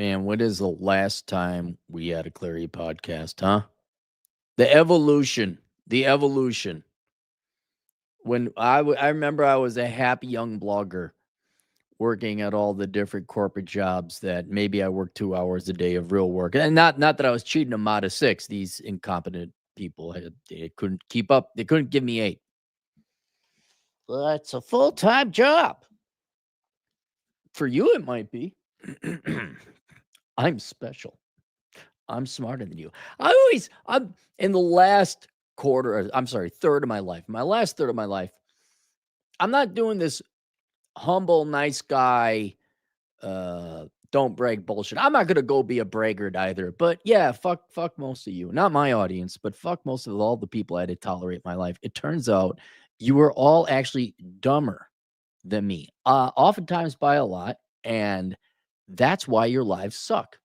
Man, when is the last time we had a Clarey podcast, huh? The evolution. The evolution. When I remember I was a happy young blogger working at all the different corporate jobs that maybe I worked 2 hours a day of real work. And not that I was cheating them out of 6. These incompetent people they couldn't keep up. They couldn't give me 8. Well, that's a full-time job. For you, it might be. I'm special. I'm smarter than you. I'm in the last third of my life. My last third of my life, I'm not doing this humble, nice guy, don't brag bullshit. I'm not gonna go be a braggart either. But yeah, fuck most of you. Not my audience, but fuck most of all the people I had to tolerate my life. It turns out you were all actually dumber than me. Oftentimes by a lot, and that's why your lives suck.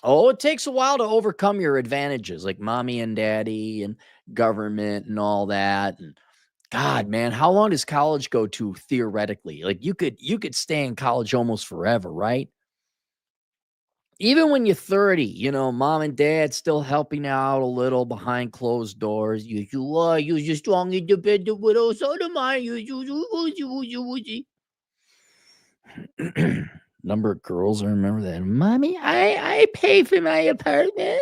Oh, it takes a while to overcome your advantages like mommy and daddy and government and all that. And God, man, how long does college go to theoretically? Like you could stay in college almost forever, right? Even when you're 30, mom and dad still helping out a little behind closed doors. You just strong independent widow, so do mine. Number of girls I remember that. Mommy, I pay for my apartment,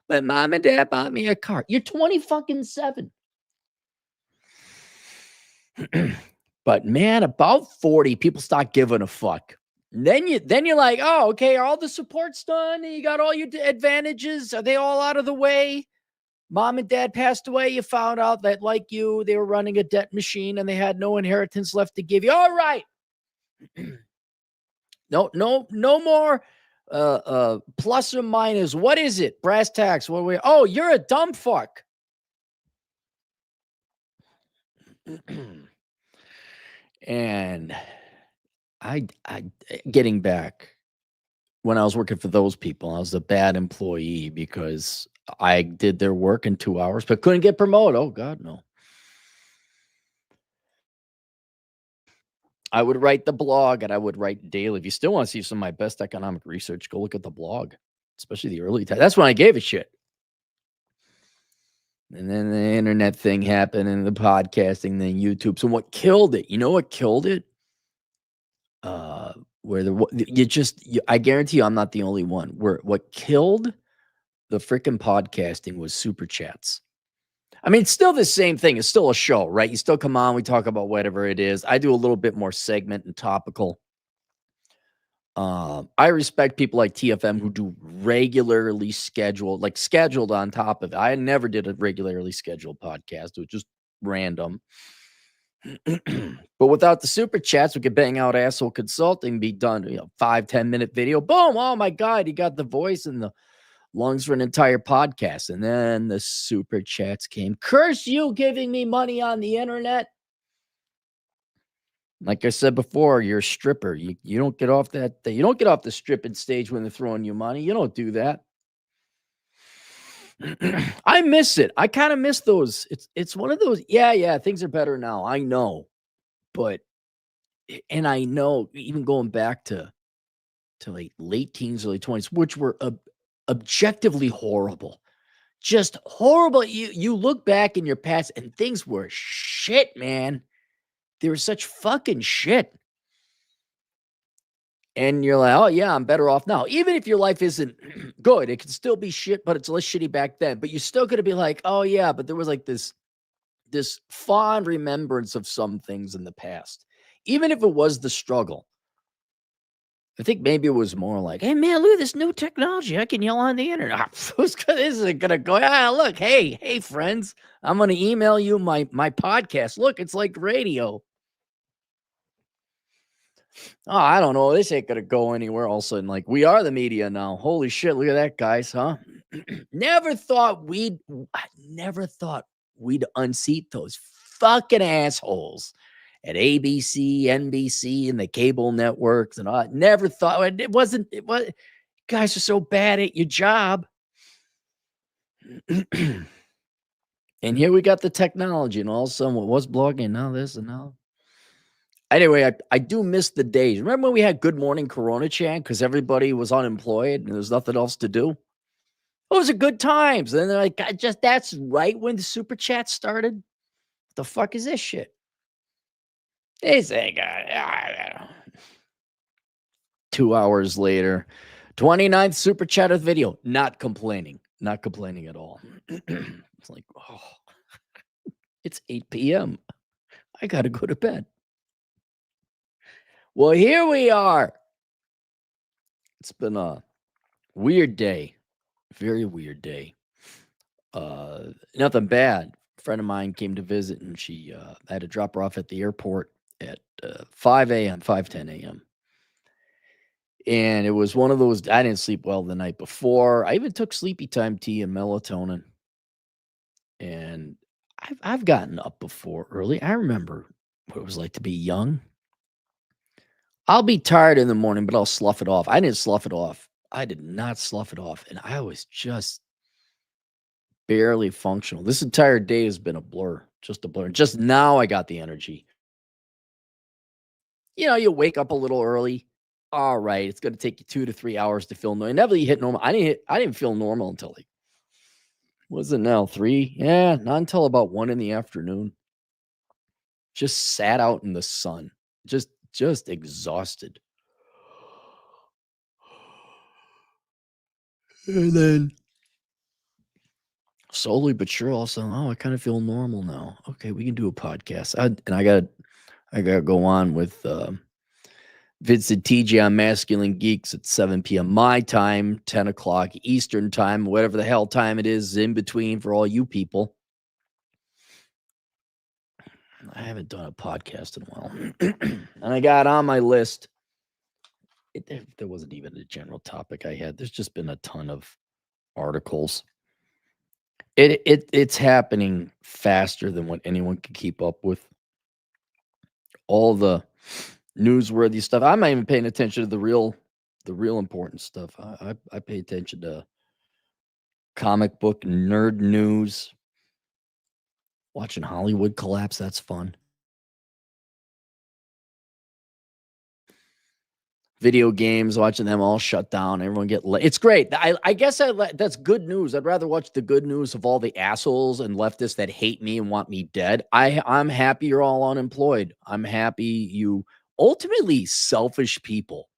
but mom and dad bought me a car. You're 20 fucking 7. But man, about 40, people start giving a fuck. Then you're like, oh, okay, are all the support's done? You got all your advantages? Are they all out of the way? Mom and dad passed away. You found out that, like you, they were running a debt machine and they had no inheritance left to give you. All right. No more plus or minus. What is it? Brass tacks. Oh, you're a dumb fuck. And I getting back when I was working for those people, I was a bad employee because I did their work in 2 hours, but couldn't get promoted. Oh God, no. I would write the blog and I would write daily. If you still want to see some of my best economic research, go look at the blog, especially the early time. That's when I gave a shit. And then the internet thing happened and the podcasting, then YouTube. So what killed it? You know what killed it? I guarantee you I'm not the only one. Where what killed the freaking podcasting was super chats. I mean, it's still the same thing. It's still a show, right? You still come on, we talk about whatever it is. I do a little bit more segment and topical. I respect people like TFM who do regularly scheduled on top of it. I never did a regularly scheduled podcast. It was just random. But without the super chats, we could bang out asshole consulting, be done, 5-10 minute video. Boom. Oh my God. You got the voice and the lungs for an entire podcast. And then the super chats came. Curse you giving me money on the internet. Like I said before, you're a stripper. You don't get off that. You don't get off the stripping stage when they're throwing you money. You don't do that. I miss it. I kind of miss those. It's one of those. Yeah. Things are better now. I know, but I know even going back to like late teens, early 20s, which were objectively horrible, just horrible. You look back in your past and things were shit, man. They were such fucking shit. And you're like, oh, yeah, I'm better off now. Even if your life isn't good, it can still be shit, but it's less shitty back then. But you're still going to be like, oh, yeah, but there was like this fond remembrance of some things in the past. Even if it was the struggle. I think maybe it was more like, hey, man, look at this new technology. I can yell on the internet. This isn't going to go, look, hey, friends, I'm going to email you my podcast. Look, it's like radio. Oh, I don't know. This ain't going to go anywhere. All of a sudden, like, we are the media now. Holy shit. Look at that, guys, huh? Never thought we'd unseat those fucking assholes at ABC, NBC, and the cable networks and all. Never thought it was. You guys are so bad at your job. And here we got the technology, and all of a sudden, what was blogging? Now this and now. Anyway, I do miss the days. Remember when we had Good Morning Corona Chan because everybody was unemployed and there's nothing else to do? Those are good times. And they're like, "God, just that's right when the super chat started. What the fuck is this shit?" They say, 2 hours later, 29th super chat of video. Not complaining. Not complaining at all. It's like, oh, it's 8 p.m. I gotta go to bed. Well, here we are. It's been a weird day. Very weird day. Nothing bad. A friend of mine came to visit and she I had to drop her off at the airport at 5 a.m., 5:10 a.m. And it was one of those I didn't sleep well the night before. I even took sleepy time tea and melatonin. And I've gotten up before early. I remember what it was like to be young. I'll be tired in the morning, but I'll slough it off. I didn't slough it off. I did not slough it off. And I was just barely functional. This entire day has been a blur, just a blur. Just now I got the energy. You wake up a little early. All right, it's going to take you 2 to 3 hours to feel normal. Never you hit normal. I didn't feel normal until like was it now 3? Yeah, not until about 1 in the afternoon. Just sat out in the sun. Just exhausted. And then slowly but sure, also, oh, I kind of feel normal now. Okay, we can do a podcast. I got to go on with Vincent TJ on Masculine Geeks at 7 p.m. my time, 10 o'clock Eastern time, whatever the hell time it is in between for all you people. I haven't done a podcast in a while. And I got on my list. There wasn't even a general topic I had. There's just been a ton of articles. It's happening faster than what anyone can keep up with. All the newsworthy stuff. I'm not even paying attention to the real important stuff. I pay attention to comic book nerd news. Watching Hollywood collapse, that's fun. Video games, watching them all shut down, everyone get it's great. I guess that's good news. I'd rather watch the good news of all the assholes and leftists that hate me and want me dead. I'm happy you're all unemployed. I'm happy you ultimately selfish people.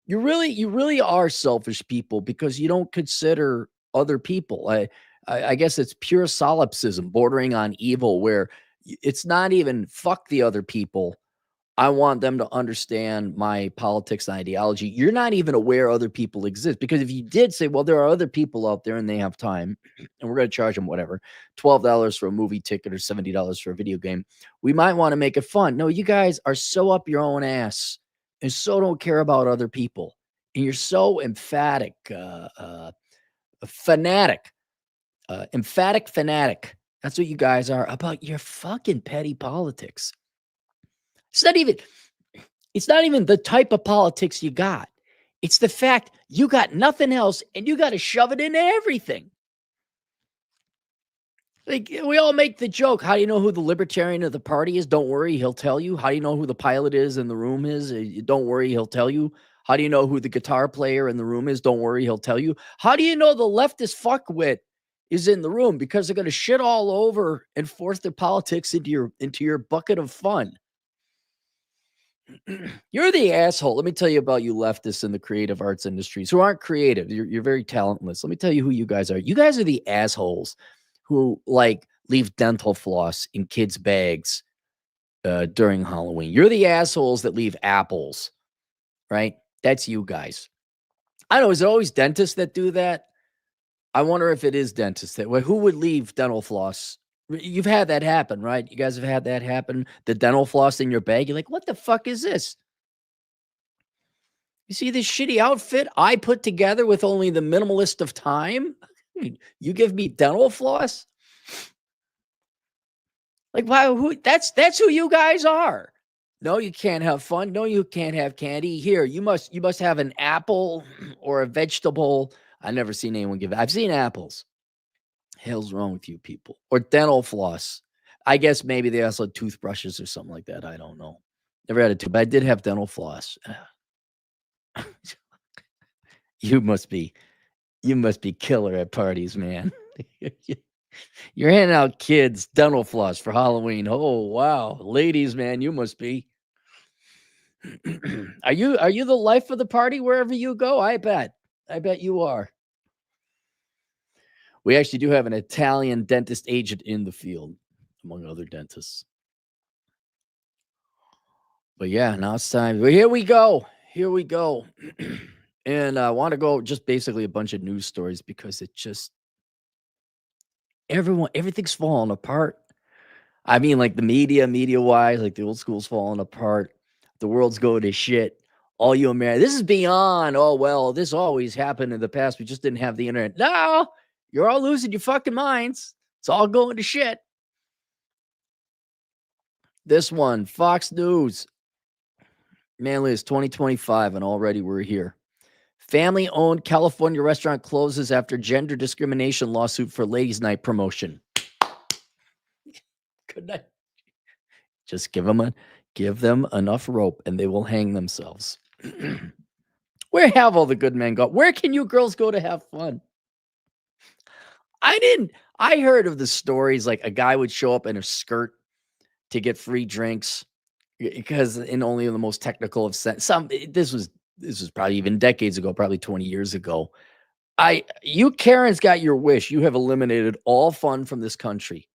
You really are selfish people because you don't consider other people. I guess it's pure solipsism bordering on evil where it's not even fuck the other people. I want them to understand my politics and ideology. You're not even aware other people exist because if you did say, well, there are other people out there and they have time and we're going to charge them whatever, $12 for a movie ticket or $70 for a video game, we might want to make it fun. No, you guys are so up your own ass and so don't care about other people. And you're so emphatic, fanatic, emphatic fanatic. That's what you guys are about your fucking petty politics. It's not even the type of politics you got. It's the fact you got nothing else and you got to shove it into everything. Like we all make the joke. How do you know who the libertarian of the party is? Don't worry, he'll tell you. How do you know who the pilot is in the room is? Don't worry, he'll tell you. How do you know who the guitar player in the room is? Don't worry, he'll tell you. How do you know the leftist fuckwit is in the room? Because they're going to shit all over and force their politics into your bucket of fun. You're the asshole. Let me tell you about you leftists in the creative arts industries who aren't creative. You're very talentless. Let me tell you who you guys are. You guys are the assholes who like leave dental floss in kids' bags during Halloween. You're the assholes that leave apples, right? That's you guys. I don't know. Is it always dentists that do that? I wonder if it is dentists that. Well, who would leave dental floss? You've had that happen, right? You guys have had that happen. The dental floss in your bag. You're like, what the fuck is this? You see this shitty outfit I put together with only the minimalist of time? You give me dental floss? Like, wow, that's who you guys are. No, you can't have fun. No, you can't have candy. Here, you must have an apple or a vegetable. I've never seen anyone give. I've seen apples. Hell's wrong with you people? Or dental floss. I guess maybe they also had toothbrushes or something like that. I don't know. Never had a tooth, but I did have dental floss. You must be you must be killer at parties, man. You're handing out kids dental floss for Halloween. Oh, wow. Ladies, man, you must be. Are you the life of the party wherever you go? I bet. I bet you are. We actually do have an Italian dentist agent in the field, among other dentists. But yeah, now it's time. But here we go. Here we go. And I want to go just basically a bunch of news stories because it just everything's falling apart. I mean, like the media wise, like the old school's falling apart. The world's going to shit. All you Americans, this is beyond, oh, well, this always happened in the past. We just didn't have the internet. No, you're all losing your fucking minds. It's all going to shit. This one, Fox News. Manly is 2025, and already we're here. Family owned California restaurant closes after gender discrimination lawsuit for ladies' night promotion. Good night. Just give them enough rope and they will hang themselves. Where have all the good men gone? Where can you girls go to have fun? I heard of the stories like a guy would show up in a skirt to get free drinks because in only the most technical of sense. This was probably even decades ago, probably 20 years ago. You Karen's got your wish. You have eliminated all fun from this country.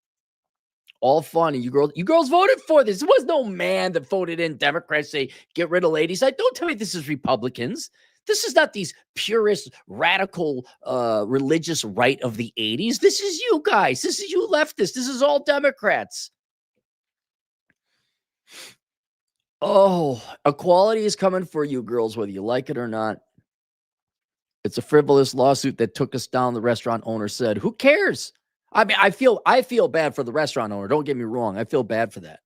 All fun. And you girls voted for this. There was no man that voted in Democrats say get rid of ladies. Don't tell me this is Republicans. This is not these purist, radical, religious right of the 80s. This is you guys. This is you leftists. This is all Democrats. Oh, equality is coming for you girls, whether you like it or not. It's a frivolous lawsuit that took us down, the restaurant owner said. Who cares? I mean, I feel bad for the restaurant owner. Don't get me wrong. I feel bad for that.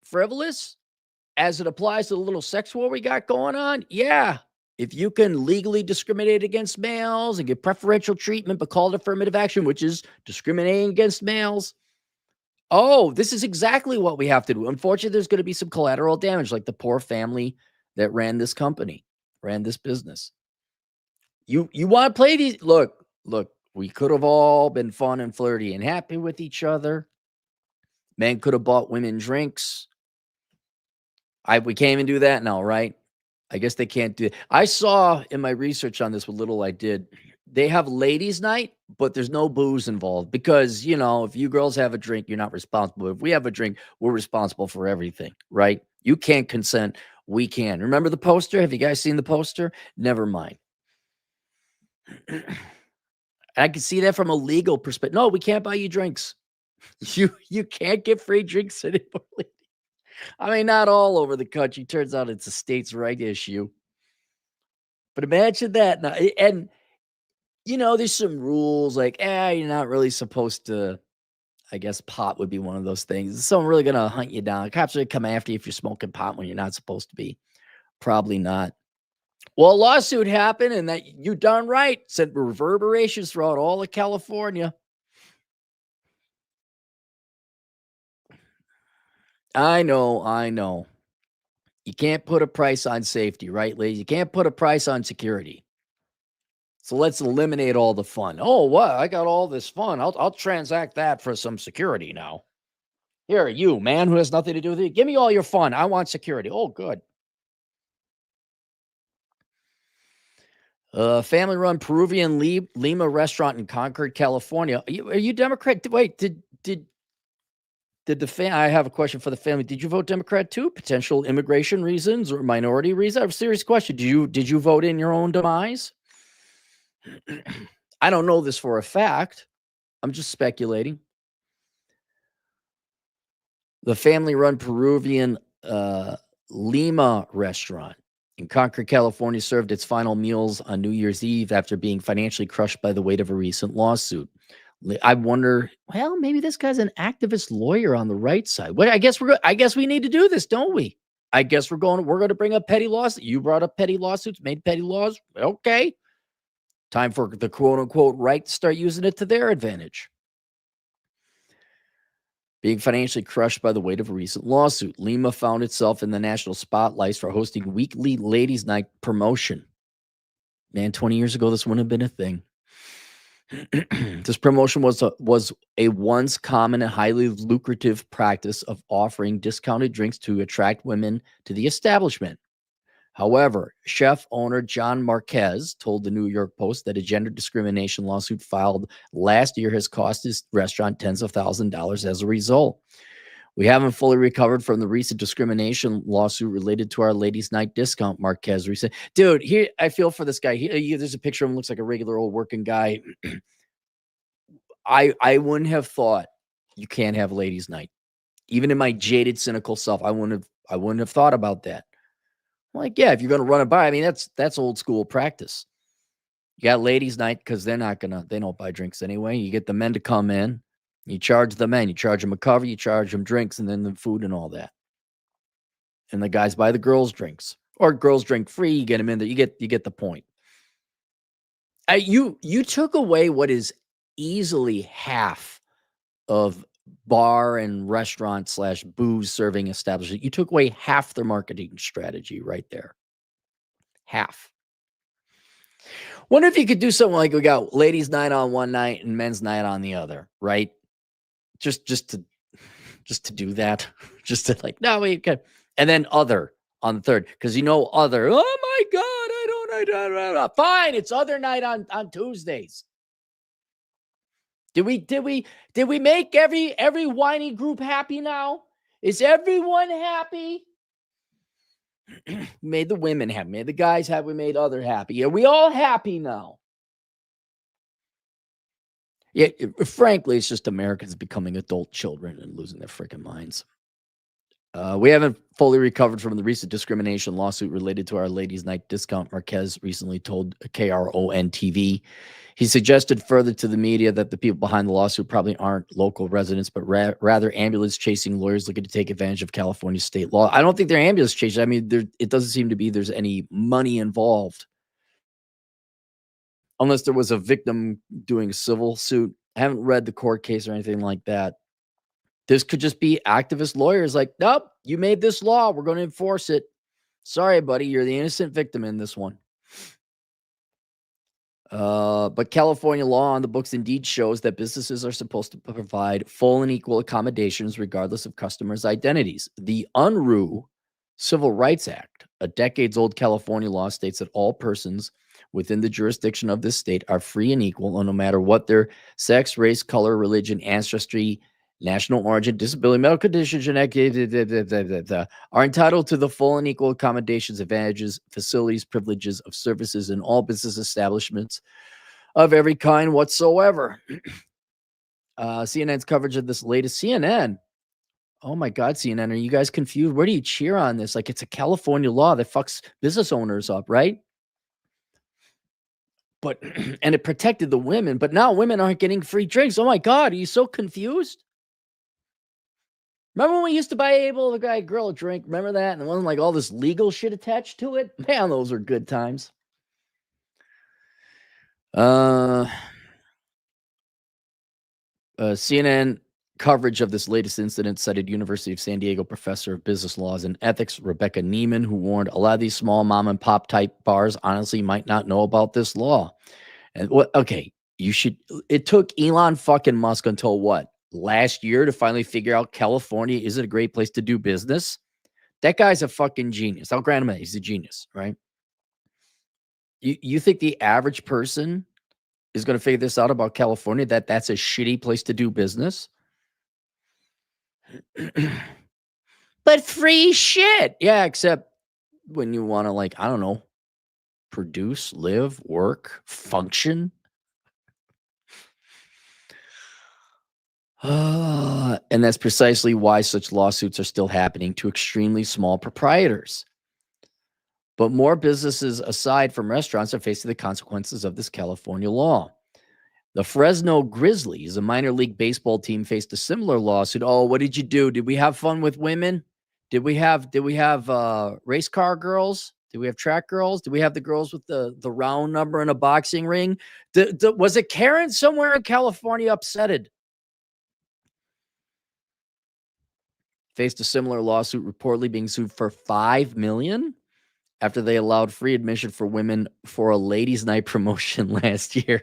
Frivolous as it applies to the little sex war we got going on. Yeah. If you can legally discriminate against males and get preferential treatment, but call it affirmative action, which is discriminating against males. Oh, this is exactly what we have to do. Unfortunately, there's going to be some collateral damage, like the poor family that ran this company, ran this business. You want to play these? Look, we could have all been fun and flirty and happy with each other. Men could have bought women drinks. We can't even do that now, right? I guess they can't do it. I saw in my research on this, what little I did, they have ladies' night, but there's no booze involved because, if you girls have a drink, you're not responsible. If we have a drink, we're responsible for everything, right? You can't consent. We can. Remember the poster? Have you guys seen the poster? Never mind. I can see that from a legal perspective. No, we can't buy you drinks. You can't get free drinks anymore. I mean, not all over the country. Turns out it's a states' right issue. But imagine that now. And, there's some rules like, you're not really supposed to, I guess pot would be one of those things. Is someone really going to hunt you down? Cops are going to come after you if you're smoking pot when you're not supposed to be. Probably not. Well, a lawsuit happened, and that you darn right sent reverberations throughout all of California. I know. You can't put a price on safety, right, ladies? You can't put a price on security. So let's eliminate all the fun. Oh, what? I got all this fun. I'll transact that for some security now. Here, you, man who has nothing to do with it. Give me all your fun. I want security. Oh, good. Family-run Peruvian Lima restaurant in Concord, California. Are you Democrat? Wait, did the I have a question for the family. Did you vote Democrat too? Potential immigration reasons or minority reasons? I have a serious question. Did you vote in your own demise? I don't know this for a fact. I'm just speculating. The family-run Peruvian Lima restaurant in Concord, California, served its final meals on New Year's Eve after being financially crushed by the weight of a recent lawsuit. I wonder, well, maybe this guy's an activist lawyer on the right side. Well, I guess we need to do this, don't we? I guess we're going to bring up petty lawsuits. You brought up petty lawsuits, made petty laws. Okay. Time for the quote unquote right to start using it to their advantage. being financially crushed by the weight of a recent lawsuit. Lima found itself in the national spotlight for hosting weekly ladies' night promotion. Man, 20 years ago, this wouldn't have been a thing. This promotion was a once common and highly lucrative practice of offering discounted drinks to attract women to the establishment. However, chef owner John Marquez told the New York Post that a gender discrimination lawsuit filed last year has cost his restaurant tens of thousands of dollars as a result. We haven't fully recovered from the recent discrimination lawsuit related to our ladies' night discount, Marquez said. Dude, here, I feel for this guy. There's a picture of him, looks like a regular old working guy. I wouldn't have thought you can't have ladies' night. Even in my jaded, cynical self, I wouldn't have thought about that. Like, yeah, if you're going to run it by, I mean, that's old school practice. You got ladies' night because they don't buy drinks anyway. You get the men to come in. You charge the men. You charge them a cover. You charge them drinks and then the food and all that. And the guys buy the girls' drinks. Or girls drink free. You get them in there. You get the point. You took away what is easily half of bar and restaurant / booze serving establishment. You took away half their marketing strategy right there. Half. Wonder if you could do something like we got ladies' night on one night and men's night on the other, right? Just to do that. Just to like, no, we can. And then other on the third. Because other. Oh my God, I don't. Fine, it's other night on Tuesdays. Did we make every whiny group happy now? Is everyone happy? Made the women happy, made the guys happy, we made other happy. Are we all happy now? Yeah, frankly, it's just Americans becoming adult children and losing their freaking minds. We haven't fully recovered from the recent discrimination lawsuit related to our ladies' night discount, Marquez recently told KRON TV. He suggested further to the media that the people behind the lawsuit probably aren't local residents, but rather ambulance-chasing lawyers looking to take advantage of California state law. I don't think they're ambulance-chasing. I mean, it doesn't seem to be there's any money involved. Unless there was a victim doing a civil suit. I haven't read the court case or anything like that. This could just be activist lawyers like, nope, you made this law. We're going to enforce it. Sorry, buddy. You're the innocent victim in this one. But California law on the books indeed shows that businesses are supposed to provide full and equal accommodations regardless of customers' identities. The Unruh Civil Rights Act, a decades-old California law, states that all persons within the jurisdiction of this state are free and equal, no matter what their sex, race, color, religion, ancestry, national origin, disability, medical conditions, are entitled to the full and equal accommodations, advantages, facilities, privileges of services in all business establishments of every kind whatsoever. CNN's coverage of this latest CNN. Oh my God, CNN, are you guys confused? Where do you cheer on this? Like, it's a California law that fucks business owners up, right? But, and it protected the women, but now women aren't getting free drinks. Oh my God, are you so confused? Remember when we used to buy a guy, girl a drink? Remember that? And it wasn't like all this legal shit attached to it? Man, those are good times. CNN coverage of this latest incident cited University of San Diego professor of business laws and ethics, Rebecca Neiman, who warned a lot of these small mom and pop type bars honestly might not know about this law. And it took Elon fucking Musk until what? Last year to finally figure out California isn't a great place to do business. That guy's a fucking genius. I'll grant him that. He's a genius, right? You think the average person is going to figure this out about California, that's a shitty place to do business? But free shit. Yeah, except when you want to, like, I don't know, produce, live, work, function. And that's precisely why such lawsuits are still happening to extremely small proprietors. But more businesses, aside from restaurants, are facing the consequences of this California law. The Fresno Grizzlies, a minor league baseball team, faced a similar lawsuit. Oh, what did you do? Did we have fun with women? Did we have race car girls? Did we have track girls? Did we have the girls with the round number in a boxing ring? Was it Karen somewhere in California upsetted? faced a similar lawsuit, reportedly being sued for $5 million after they allowed free admission for women for a ladies' night promotion last year.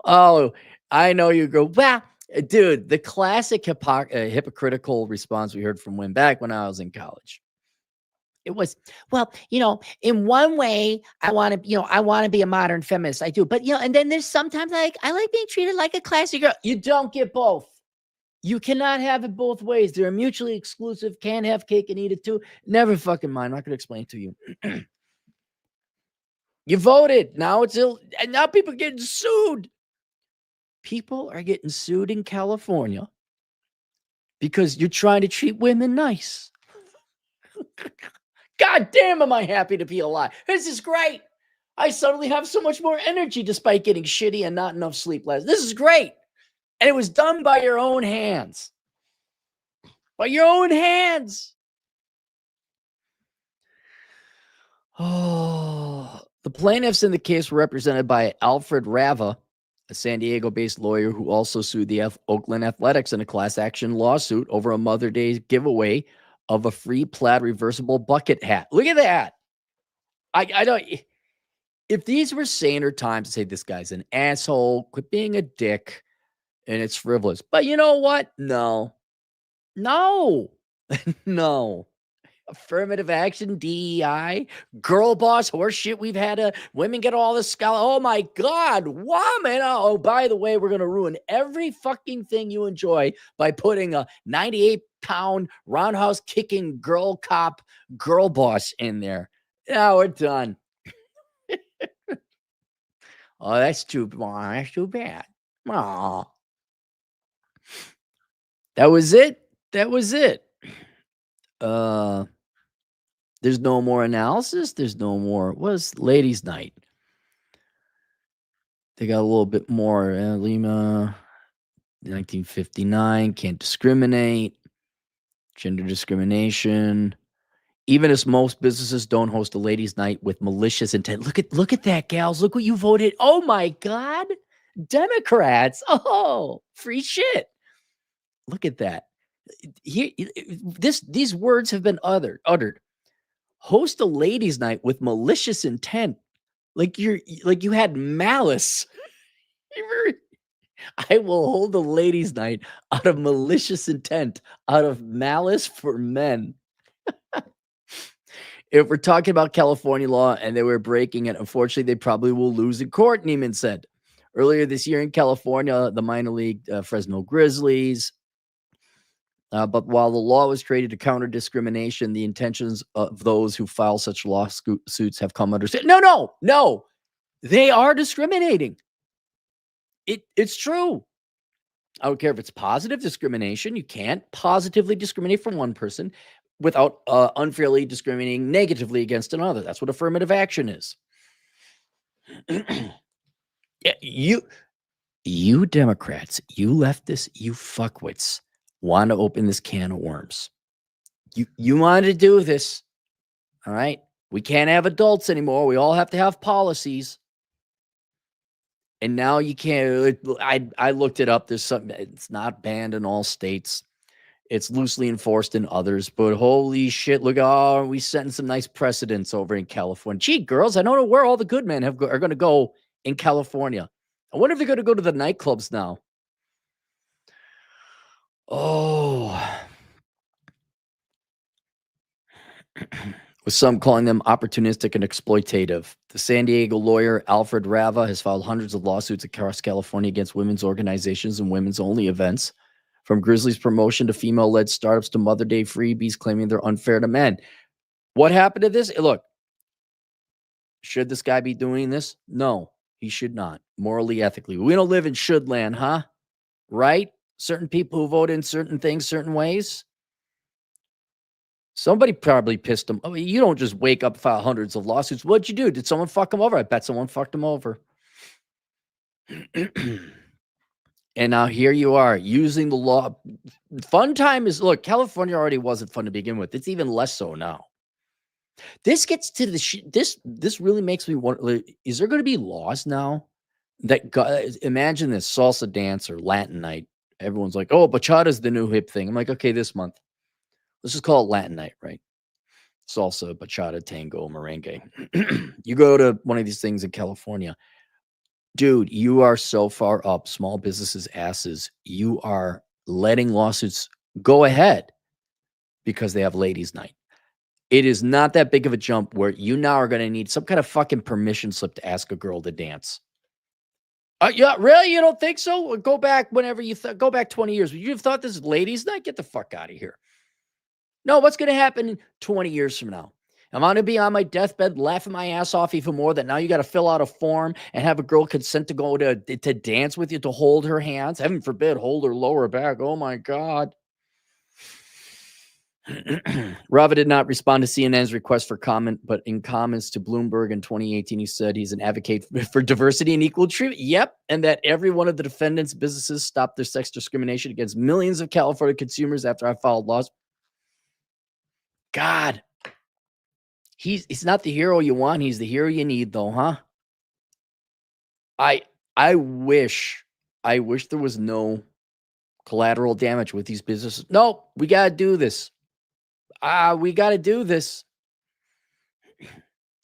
Oh, I know you go, well, dude, the classic hypocritical response we heard from women back when I was in college. It was, well, in one way, I want to be a modern feminist. I do. But, and then there's sometimes I like being treated like a classy girl. You don't get both. You cannot have it both ways. They're mutually exclusive. Can't have cake and eat it too. Never fucking mind. I'm not going to explain it to you. You voted. Now and now people are getting sued. People are getting sued in California because you're trying to treat women nice. God damn, am I happy to be alive. This is great. I suddenly have so much more energy despite getting shitty and not enough sleep last. This is great. And it was done by your own hands. By your own hands. Oh, the plaintiffs in the case were represented by Alfred Rava, a San Diego-based lawyer who also sued the Oakland Athletics in a class action lawsuit over a Mother's Day giveaway of a free plaid reversible bucket hat. Look at that. I don't. If these were saner times to say this guy's an asshole, quit being a dick, and it's frivolous. But you know what? No. No. Affirmative action, DEI, girl boss horseshit. We've had women get all this scholar. Oh my God, woman. Oh, by the way, we're going to ruin every fucking thing you enjoy by putting a 98-pound roundhouse kicking girl cop, girl boss in there. Now we're done. Oh, that's too bad. Oh, that was it. There's no more analysis. There's no more. Was ladies' night? They got a little bit more. Lima, 1959. Can't discriminate. Gender discrimination. Even as most businesses don't host a ladies' night with malicious intent. Look at that, gals. Look what you voted. Oh my God, Democrats. Oh, free shit. Look at that. Here, these words have been uttered. Host a ladies' night with malicious intent, like you had malice. I will hold a ladies' night out of malicious intent, out of malice for men. If we're talking about California law and they were breaking it, unfortunately, they probably will lose in court, Neiman said. Earlier this year in California, the minor league Fresno Grizzlies. But while the law was created to counter discrimination, the intentions of those who file such lawsuits have come under. No. They are discriminating. It's true. I don't care if it's positive discrimination. You can't positively discriminate from one person without unfairly discriminating negatively against another. That's what affirmative action is. Yeah, you Democrats, you leftists, you fuckwits want to open this can of worms. You wanted to do this. All right. We can't have adults anymore. We all have to have policies. And now you can't. I looked it up. There's something. It's not banned in all states. It's loosely enforced in others. But holy shit! Look, are we setting some nice precedents over in California? Gee, girls, I don't know where all the good men are going to go in California. I wonder if they're going to go to the nightclubs now. Oh. With some calling them opportunistic and exploitative. The San Diego lawyer Alfred Rava has filed hundreds of lawsuits across California against women's organizations and women's-only events, from Grizzlies promotion to female-led startups to Mother Day freebies, claiming they're unfair to men. What happened to this? Look, should this guy be doing this? No, he should not. Morally, ethically. We don't live in should land, huh? Right? Certain people who vote in certain things, certain ways. Somebody probably pissed him. I mean, you don't just wake up, file hundreds of lawsuits. What'd you do? Did someone fuck him over? I bet someone fucked him over. And now here you are using the law. Fun time is, look, California already wasn't fun to begin with. It's even less so now. This gets to the this really makes me wonder, is there going to be laws now that imagine this salsa dance or Latin night Everyone's like, oh, bachata's the new hip thing. I'm like, okay, this month. Let's just call it Latin night, right? Salsa, bachata, tango, merengue. You go to one of these things in California, dude, you are so far up small businesses' asses. You are letting lawsuits go ahead because they have ladies' night. It is not that big of a jump where you now are going to need some kind of fucking permission slip to ask a girl to dance. Yeah, really? You don't think so? Go back whenever you go back 20 years. Would you have thought this is ladies' night? Get the fuck out of here. No, what's going to happen 20 years from now? I'm going to be on my deathbed laughing my ass off even more that now you got to fill out a form and have a girl consent to go to dance with you, to hold her hands. Heaven forbid, hold her lower back. Oh, my God. Rava did not respond to CNN's request for comment, but in comments to Bloomberg in 2018, he said he's an advocate for diversity and equal treatment. Yep. And that every one of the defendants' businesses stopped their sex discrimination against millions of California consumers after I filed laws. God. He's not the hero you want. He's the hero you need, though, huh? I wish there was no collateral damage with these businesses. No, we got to do this. We got to do this.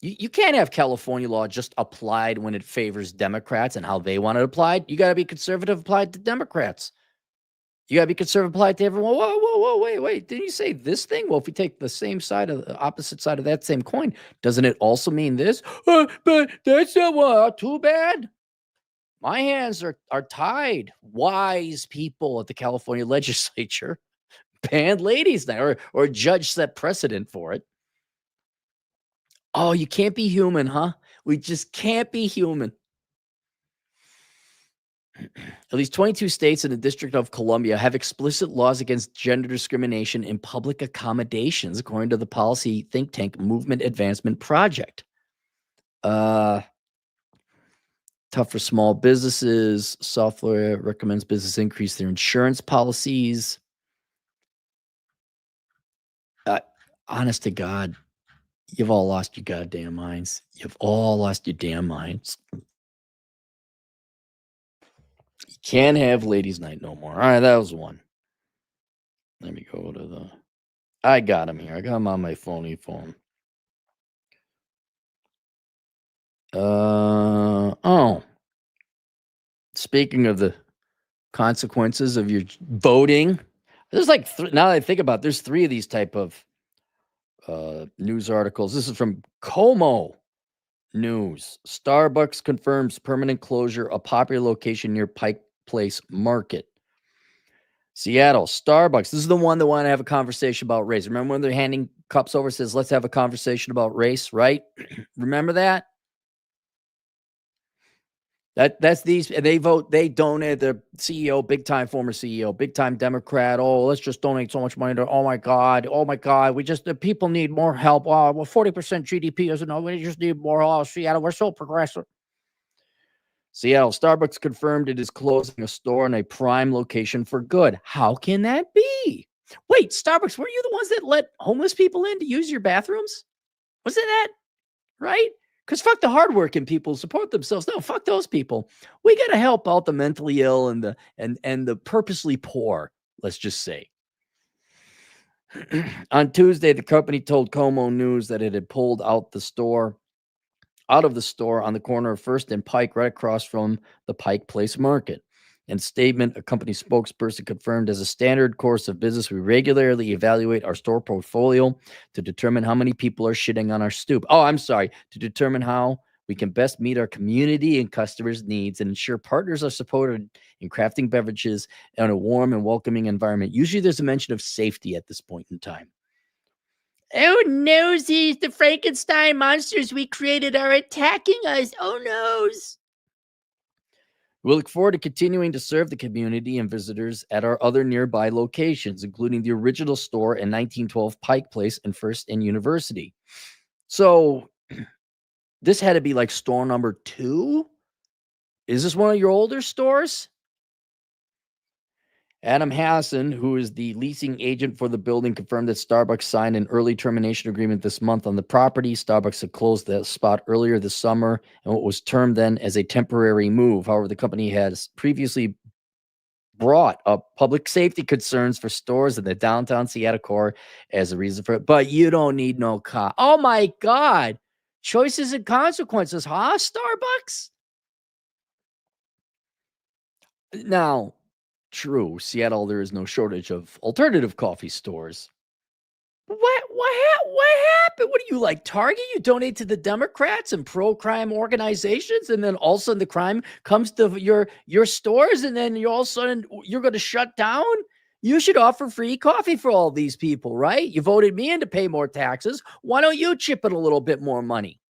You can't have California law just applied when it favors Democrats and how they want it applied. You got to be conservative applied to Democrats. You got to be conservative applied to everyone. Whoa, wait. Didn't you say this thing? Well, if we take the same side of the opposite side of that same coin, doesn't it also mean this? But that's not too bad. My hands are tied. Wise people at the California legislature banned ladies night, or a judge set precedent for it. Oh, you can't be human, huh? We just can't be human. At least 22 states and the District of Columbia have explicit laws against gender discrimination in public accommodations, according to the policy think tank Movement Advancement Project. Tough for small businesses. Software recommends business increase their insurance policies. Honest to God, you've all lost your goddamn minds. You've all lost your damn minds. You can't have ladies' night no more. All right, that was one. Let me go to the... I got him here. I got him on my phony phone. Oh. Speaking of the consequences of your voting, there's like, now that I think about it, there's 3 of these type of news articles. This is from Como News. Starbucks confirms permanent closure of popular location near Pike Place Market. Seattle, Starbucks. This is the one that wanted to have a conversation about race. Remember when they're handing cups over, says, let's have a conversation about race, right? Remember that? That's these, they donate the CEO, big time former CEO, big time Democrat. Oh, let's just donate so much money to, oh my God, the people need more help. Oh, well, 40% GDP isn't enough. We just need more. Oh, Seattle, we're so progressive. Seattle, Starbucks confirmed it is closing a store in a prime location for good. How can that be? Wait, Starbucks, were you the ones that let homeless people in to use your bathrooms? Wasn't that right? Because fuck the hardworking people support themselves. No, fuck those people. We got to help out the mentally ill and the purposely poor, let's just say. On Tuesday, the company told Como News that it had pulled out of the store on the corner of First and Pike, right across from the Pike Place Market. In statement, a company spokesperson confirmed, as a standard course of business, we regularly evaluate our store portfolio to determine how many people are shitting on our stoop. To determine how we can best meet our community and customers' needs and ensure partners are supported in crafting beverages in a warm and welcoming environment. Usually there's a mention of safety at this point in time. Oh, nosies, the Frankenstein monsters we created are attacking us. Oh, noes. We look forward to continuing to serve the community and visitors at our other nearby locations, including the original store in 1912 Pike Place and First and University. So this had to be like store number 2. Is this one of your older stores? Adam Hassan, who is the leasing agent for the building, confirmed that Starbucks signed an early termination agreement this month on the property. Starbucks had closed the spot earlier this summer and what was termed then as a temporary move. However, the company has previously brought up public safety concerns for stores in the downtown Seattle core as a reason for it. But you don't need no cop. Oh my God. Choices and consequences, huh? Starbucks? Now, true, Seattle, there is no shortage of alternative coffee stores. What happened? What are you, like Target? You donate to the Democrats and pro-crime organizations, and then all of a sudden the crime comes to your stores, and then you all of a sudden you're going to shut down? You should offer free coffee for all these people, right? You voted me in to pay more taxes. Why don't you chip in a little bit more money?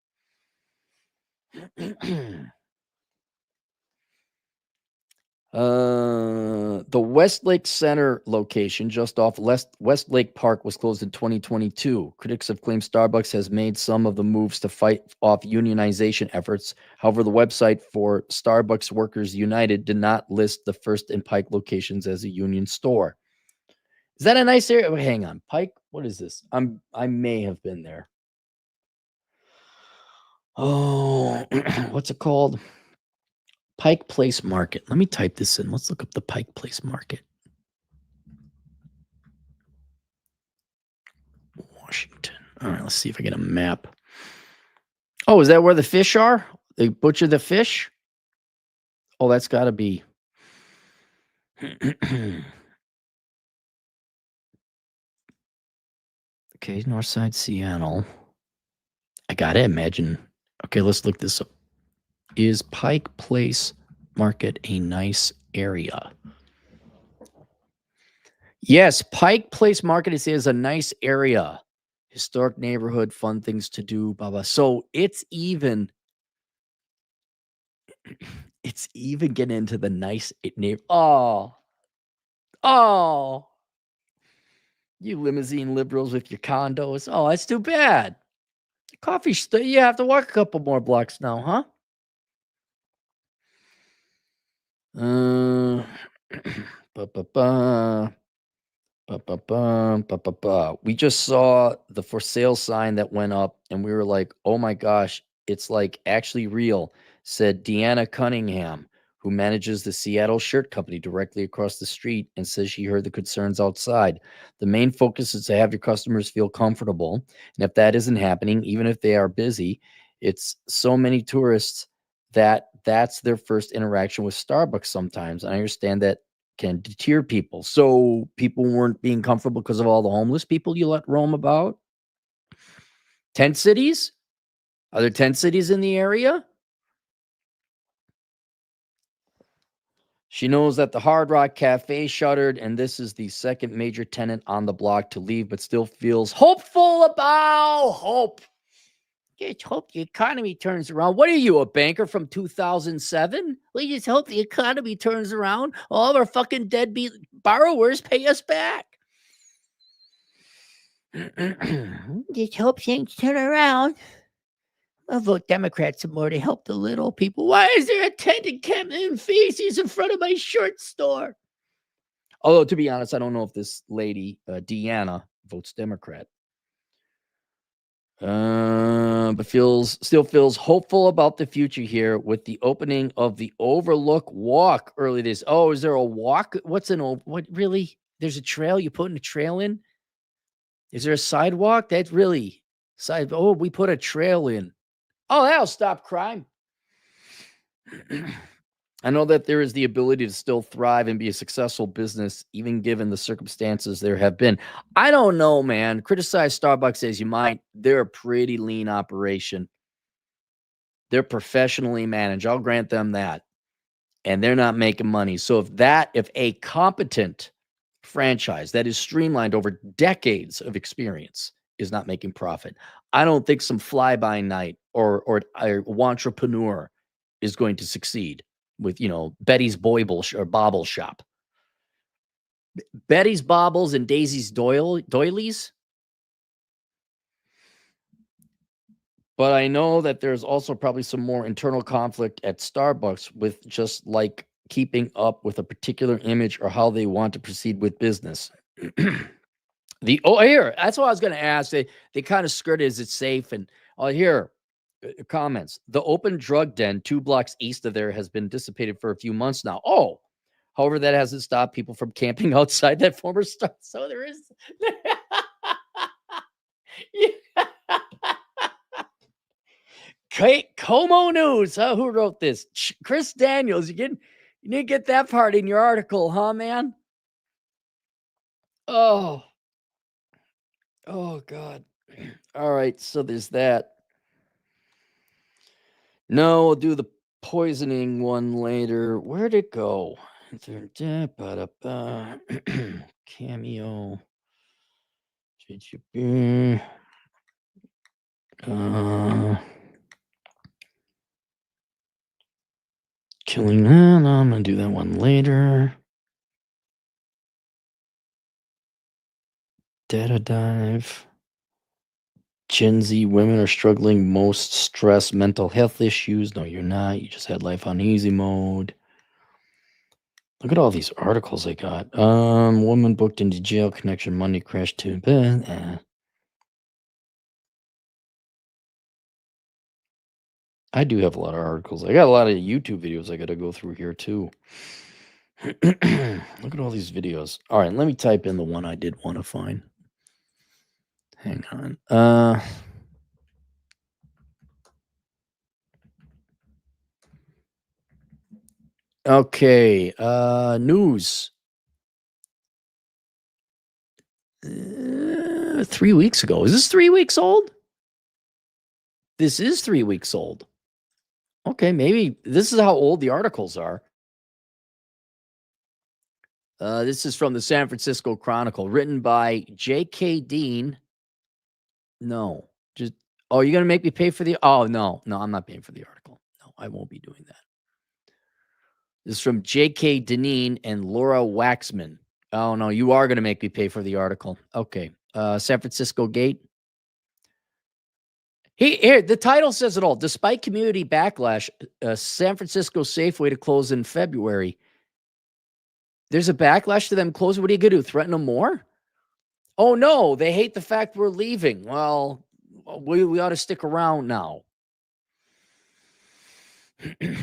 The Westlake Center location just off Westlake Park was closed in 2022. Critics have claimed Starbucks has made some of the moves to fight off unionization efforts. However, the website for Starbucks Workers United did not list the First and Pike locations as a union store. Is that a nice area? Oh, hang on, Pike. What is this? I may have been there. Oh, what's it called? Pike Place Market. Let me type this in. Let's look up the Pike Place Market. Washington. All right, let's see if I get a map. Oh, is that where the fish are? They butcher the fish? Oh, that's got to be. Okay, Northside Seattle. I got to imagine. Okay, let's look this up. Is Pike Place Market a nice area? Yes, Pike Place Market is a nice area. Historic neighborhood, fun things to do, blah, blah. So it's even getting into the nice neighborhood. Oh, you limousine liberals with your condos. Oh, that's too bad. Coffee store, you have to walk a couple more blocks now, huh? We just saw the for sale sign that went up, and we were like, oh my gosh, it's like actually real, said Deanna Cunningham, who manages the Seattle Shirt Company directly across the street, and says she heard the concerns outside. The main focus is to have your customers feel comfortable. And if that isn't happening, even if they are busy, it's so many tourists that's their first interaction with Starbucks sometimes. I understand that can deter people. So people weren't being comfortable because of all the homeless people you let roam about. Tent cities? Are there tent cities in the area? She knows that the Hard Rock Cafe shuttered, and this is the second major tenant on the block to leave, but still feels hopeful about hope. Just hope the economy turns around. What are you, a banker from 2007? We just hope the economy turns around. All of our fucking deadbeat borrowers pay us back. Just hope things turn around. I'll vote Democrats some more to help the little people. Why is there a tent and feces in front of my shirt store? Although, to be honest, I don't know if this lady, Deanna, votes Democrat. But still feels hopeful about the future here with the opening of the Overlook Walk early this. Oh, is there a walk? What really? There's a trail? You putting a trail in? Is there a sidewalk? That's really side. Oh, we put a trail in. Oh, that'll stop crime. I know that there is the ability to still thrive and be a successful business, even given the circumstances there have been. I don't know, man. Criticize Starbucks as you might. They're a pretty lean operation. They're professionally managed. I'll grant them that. And they're not making money. So if a competent franchise that is streamlined over decades of experience is not making profit, I don't think some fly-by-night or entrepreneur is going to succeed with, Betty's Bobble Shop. Betty's Bobbles and Daisy's Doilies. But I know that there's also probably some more internal conflict at Starbucks with just like keeping up with a particular image or how they want to proceed with business. Here, that's what I was going to ask. They kind of skirted, is it safe? And here, comments. The open drug den 2 blocks east of there has been dissipated for a few months now. Oh, However, that hasn't stopped people from camping outside that former store. So there is. Como News. Who wrote this? Chris Daniels. You didn't get that part in your article, huh, man? Oh. Oh, God. All right. So there's that. No, we'll do the poisoning one later. Where'd it go? Cameo. Killing that. I'm going to do that one later. Data dive. Gen Z women are struggling most stress, mental health issues. No, you're not. You just had life on easy mode. Look at all these articles I got. Woman booked into jail, connection, money crash to bed. I do have a lot of articles. I got a lot of YouTube videos I got to go through here too. Look at all these videos. All right, let me type in the one I did want to find. Hang on. Okay. News. 3 weeks ago. Is this 3 weeks old? This is 3 weeks old. Okay, maybe this is how old the articles are. This is from the San Francisco Chronicle, written by J.K. Dean. No, just you're gonna make me pay for the? Oh no, I'm not paying for the article. No, I won't be doing that. This is from J.K. Deneen and Laura Waxman. Oh no, you are gonna make me pay for the article. Okay, San Francisco Gate. Here, the title says it all. Despite community backlash, San Francisco Safeway to close in February. There's a backlash to them closing. What are you going to do? Threaten them more? Oh, no. They hate the fact we're leaving. Well, we ought to stick around now.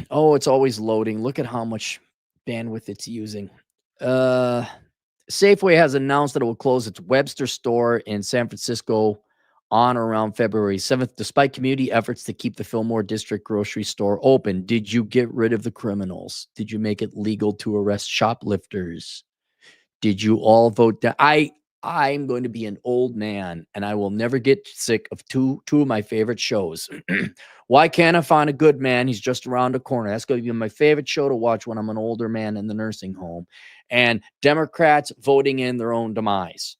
Oh, it's always loading. Look at how much bandwidth it's using. Safeway has announced that it will close its Webster store in San Francisco on or around February 7th, despite community efforts to keep the Fillmore District grocery store open. Did you get rid of the criminals? Did you make it legal to arrest shoplifters? Did you all vote down? I'm going to be an old man, and I will never get sick of two of my favorite shows. Why can't I find a good man? He's just around the corner. That's going to be my favorite show to watch when I'm an older man in the nursing home. And Democrats voting in their own demise.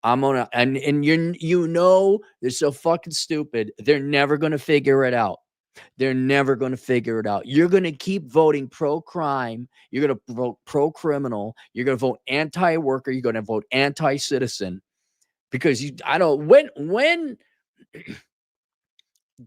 I'm gonna and they're so fucking stupid. They're never gonna figure it out. They're never gonna figure it out. You're gonna keep voting pro-crime. You're gonna vote pro-criminal. You're gonna vote anti-worker. You're gonna vote anti-citizen because when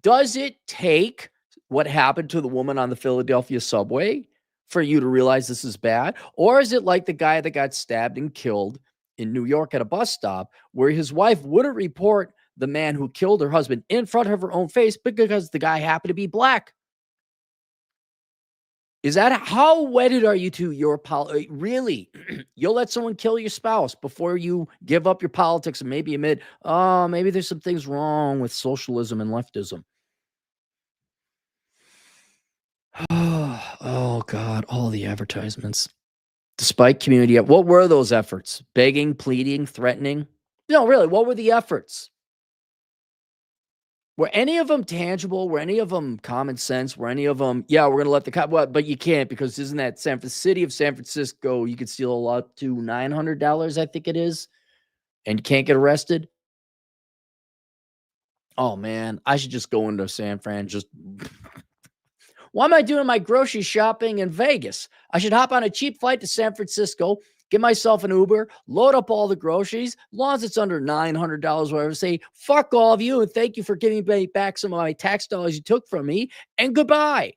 does it take what happened to the woman on the Philadelphia subway for you to realize this is bad? Or is it like the guy that got stabbed and killed in New York at a bus stop where his wife wouldn't report the man who killed her husband in front of her own face because the guy happened to be black? Is that how wedded are you to your really? You'll let someone kill your spouse before you give up your politics and maybe admit, oh, maybe there's some things wrong with socialism and leftism. Oh God, all the advertisements. Despite community, what were those efforts? Begging, pleading, threatening? No, really, what were the efforts? Were any of them tangible? Were any of them common sense? Were any of them, yeah, we're going to let the cop, but you can't because isn't that city of San Francisco, you could steal up to $900, I think it is, and you can't get arrested? Oh, man, I should just go into San Fran, just... Why am I doing my grocery shopping in Vegas? I should hop on a cheap flight to San Francisco, get myself an Uber, load up all the groceries, as long as it's under $900, whatever, say, fuck all of you, and thank you for giving me back some of my tax dollars you took from me, and goodbye.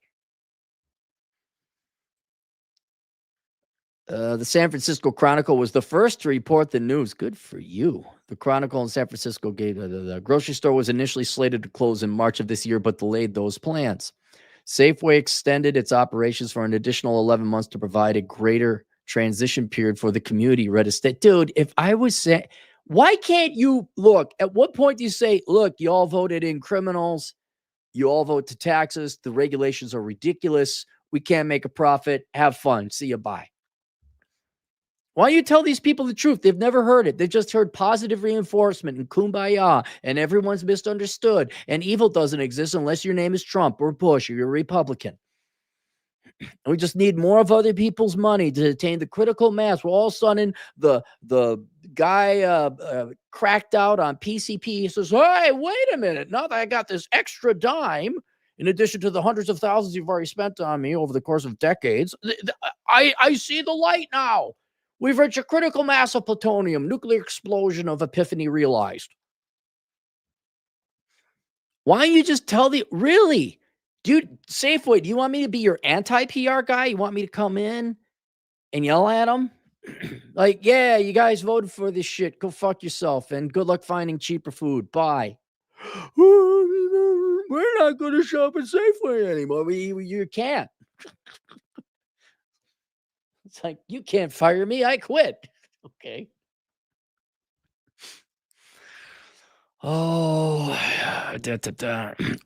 The San Francisco Chronicle was the first to report the news. Good for you. The Chronicle in San Francisco gave the grocery store was initially slated to close in March of this year, but delayed those plans. Safeway extended its operations for an additional 11 months to provide a greater transition period for the community, read a state. Dude, if I was saying, why can't you look? At what point do you say, look, you all voted in criminals, you all vote to taxes, the regulations are ridiculous, we can't make a profit, have fun, see you, bye. Why don't you tell these people the truth? They've never heard it. They've just heard positive reinforcement and kumbaya, and everyone's misunderstood. And evil doesn't exist unless your name is Trump or Bush or you're a Republican. And we just need more of other people's money to attain the critical mass. We're all of a sudden the guy cracked out on PCP. He says, hey, wait a minute. Now that I got this extra dime, in addition to the hundreds of thousands you've already spent on me over the course of decades, I see the light now. We've reached a critical mass of plutonium, nuclear explosion of epiphany realized. Why don't you just tell really? Dude, Safeway, do you want me to be your anti-PR guy? You want me to come in and yell at them? Like, yeah, you guys voted for this shit. Go fuck yourself and good luck finding cheaper food. Bye. We're not going to shop at Safeway anymore. You can't. It's like, you can't fire me. I quit. Okay. Oh,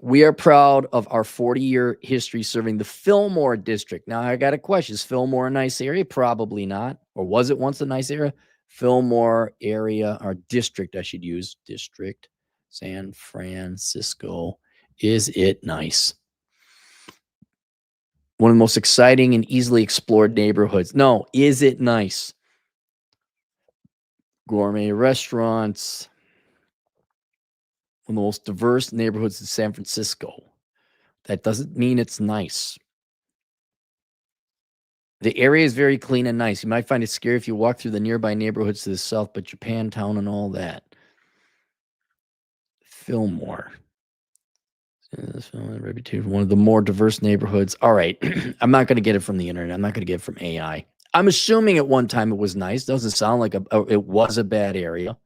we are proud of our 40-year history serving the Fillmore district. Now, I got a question. Is Fillmore a nice area? Probably not. Or was it once a nice area? Fillmore area, or district, I should use. District, San Francisco. Is it nice? One of the most exciting and easily explored neighborhoods. No, is it nice? Gourmet restaurants. One of the most diverse neighborhoods in San Francisco. That doesn't mean it's nice. The area is very clean and nice. You might find it scary if you walk through the nearby neighborhoods to the south, but Japantown and all that. Fillmore. Reputation, one of the more diverse neighborhoods. All right. I'm not going to get it from the internet. I'm not going to get it from AI. I'm assuming at one time it was nice. Doesn't sound like it was a bad area.